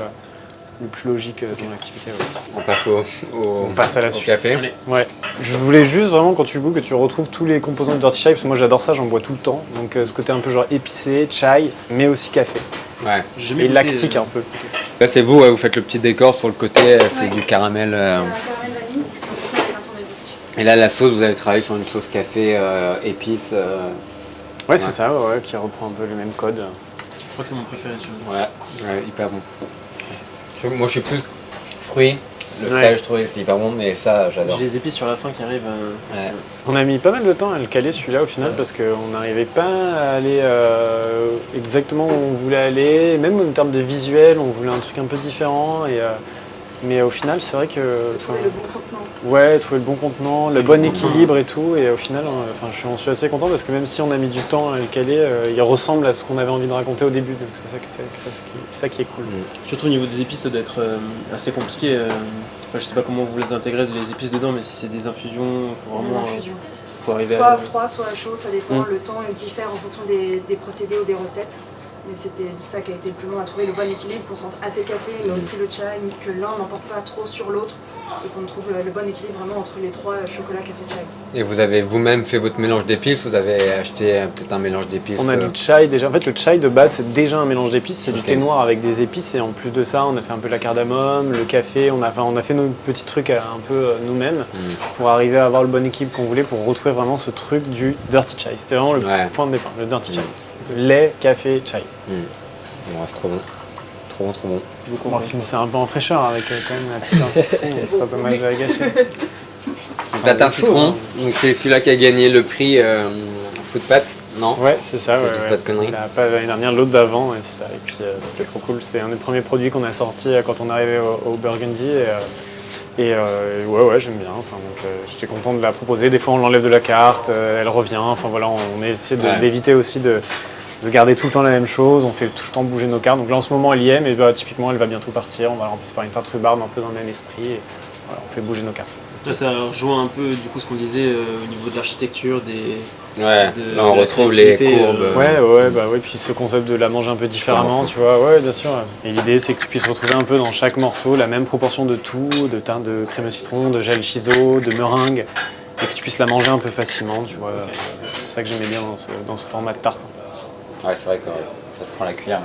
logique dans l'activité. Ouais. On passe à la suite. Au café. Ouais. Je voulais juste vraiment quand tu goûtes que tu retrouves tous les composants de Dirty Chai, parce que moi j'adore ça, j'en bois tout le temps. Donc ce côté un peu genre épicé, chai, mais aussi café. Ouais. Et lactique un peu. Là c'est vous, vous faites le petit décor sur le côté, c'est du caramel. C'est un caramel vanille, avec un tour de biscuit. Et là la sauce, vous avez travaillé sur une sauce café épice. Ouais, c'est ça, ouais, qui reprend un peu le même code. Je crois que c'est mon préféré, tu vois. Ouais, hyper bon. Moi je suis plus fruits, Le frais, je trouvais que c'était hyper bon, mais ça, j'adore. J'ai les épices sur la fin qui arrivent. Ouais. On a mis pas mal de temps à le caler celui-là au final parce qu'on n'arrivait pas à aller exactement où on voulait aller. Même en termes de visuel, on voulait un truc un peu différent. Mais au final, c'est vrai que. Trouver le bon contenant. Ouais, trouver le bon contenant, le bon équilibre et tout. Et au final, j'en suis assez content parce que même si on a mis du temps à le caler, il ressemble à ce qu'on avait envie de raconter au début. Donc c'est ça qui est cool. Surtout au niveau des épices, ça doit être assez compliqué. Je sais pas comment vous les intégrez les épices dedans, mais si c'est des infusions, il faut vraiment. Faut arriver soit froid, soit chaud, ça dépend. Le temps diffère en fonction des procédés ou des recettes. Mais c'était ça qui a été le plus long à trouver le bon équilibre, qu'on sente assez café, mais aussi le chai, que l'un n'emporte pas trop sur l'autre, et qu'on trouve le bon équilibre vraiment entre les trois, chocolat, café, chai. Et vous avez vous-même fait votre mélange d'épices, vous avez acheté peut-être un mélange d'épices? On a du chai déjà. En fait, le chai de base, c'est déjà un mélange d'épices, c'est du thé noir avec des épices, et en plus de ça, on a fait un peu la cardamome, le café, on a fait nos petits trucs un peu nous-mêmes pour arriver à avoir le bon équilibre qu'on voulait pour retrouver vraiment ce truc du dirty chai. C'était vraiment le point de départ, le dirty chai. Lait, café, chai. Bon, c'est trop bon. Trop bon. On va finir un peu en fraîcheur avec quand même la petite tarte citron, c'est pas mal de la gâcher. La tarte citron, donc c'est celui-là qui a gagné le prix Foodpat, non? Ouais, c'est ça. Ouais, pas de conneries. Pas l'année dernière, l'autre d'avant, et c'est ça. Et puis c'était trop cool. C'est un des premiers produits qu'on a sorti quand on est arrivé au Burgundy. Ouais, j'aime bien. J'étais content de la proposer. Des fois, on l'enlève de la carte, elle revient. Enfin voilà, on essaie d'éviter aussi de garder tout le temps la même chose. On fait tout le temps bouger nos cartes. Donc là, en ce moment, elle y est, mais typiquement, elle va bientôt partir. On va la remplacer par une tarte rhubarbe un peu dans le même esprit. Et voilà, on fait bouger nos cartes. Là, ça rejoint un peu du coup ce qu'on disait au niveau de l'architecture, là on retrouve les courbes. Ouais, puis ce concept de la manger un peu différemment, tu vois, ouais, bien sûr. Et l'idée, c'est que tu puisses retrouver un peu dans chaque morceau la même proportion de tout, de teinte de crème au citron, de gel chiso, de meringue, et que tu puisses la manger un peu facilement, tu vois. C'est ça que j'aimais bien dans ce format de tarte. Ouais, c'est vrai que ça te prend la cuillère.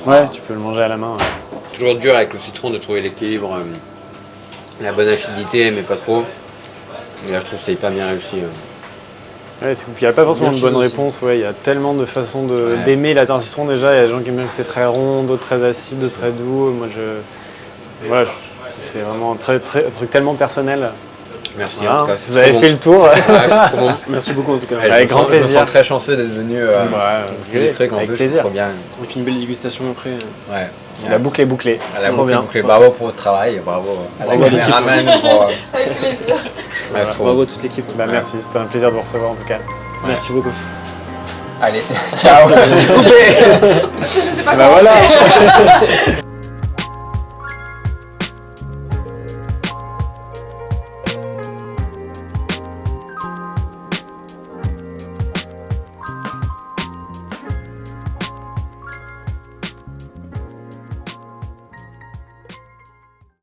Ouais, tu peux le manger à la main. Ouais. Toujours dur avec le citron de trouver l'équilibre, la bonne acidité, mais pas trop. Et là, je trouve que c'est hyper bien réussi. Ouais, c'est cool. Puis il n'y a pas forcément de bonne réponse. Ouais, il y a tellement de façons d'aimer la tarte citron déjà. Il y a des gens qui aiment bien que c'est très rond, d'autres très acide, d'autres très doux. Moi, c'est vraiment un truc tellement personnel. Merci en tout cas. Vous avez fait le tour. C'est trop bon. Merci beaucoup en tout cas. Avec grand plaisir. Je me sens très chanceux d'être venu. Des trucs en plus, c'est trop bien. Et puis une belle dégustation après. Ouais. La boucle est bouclée. Bien. Bravo pour votre travail, bravo à la caméraman. Avec plaisir. Bravo à toute l'équipe. Merci, c'était un plaisir de vous recevoir en tout cas. Merci beaucoup. Allez, ciao. Je sais pas comment. Voilà.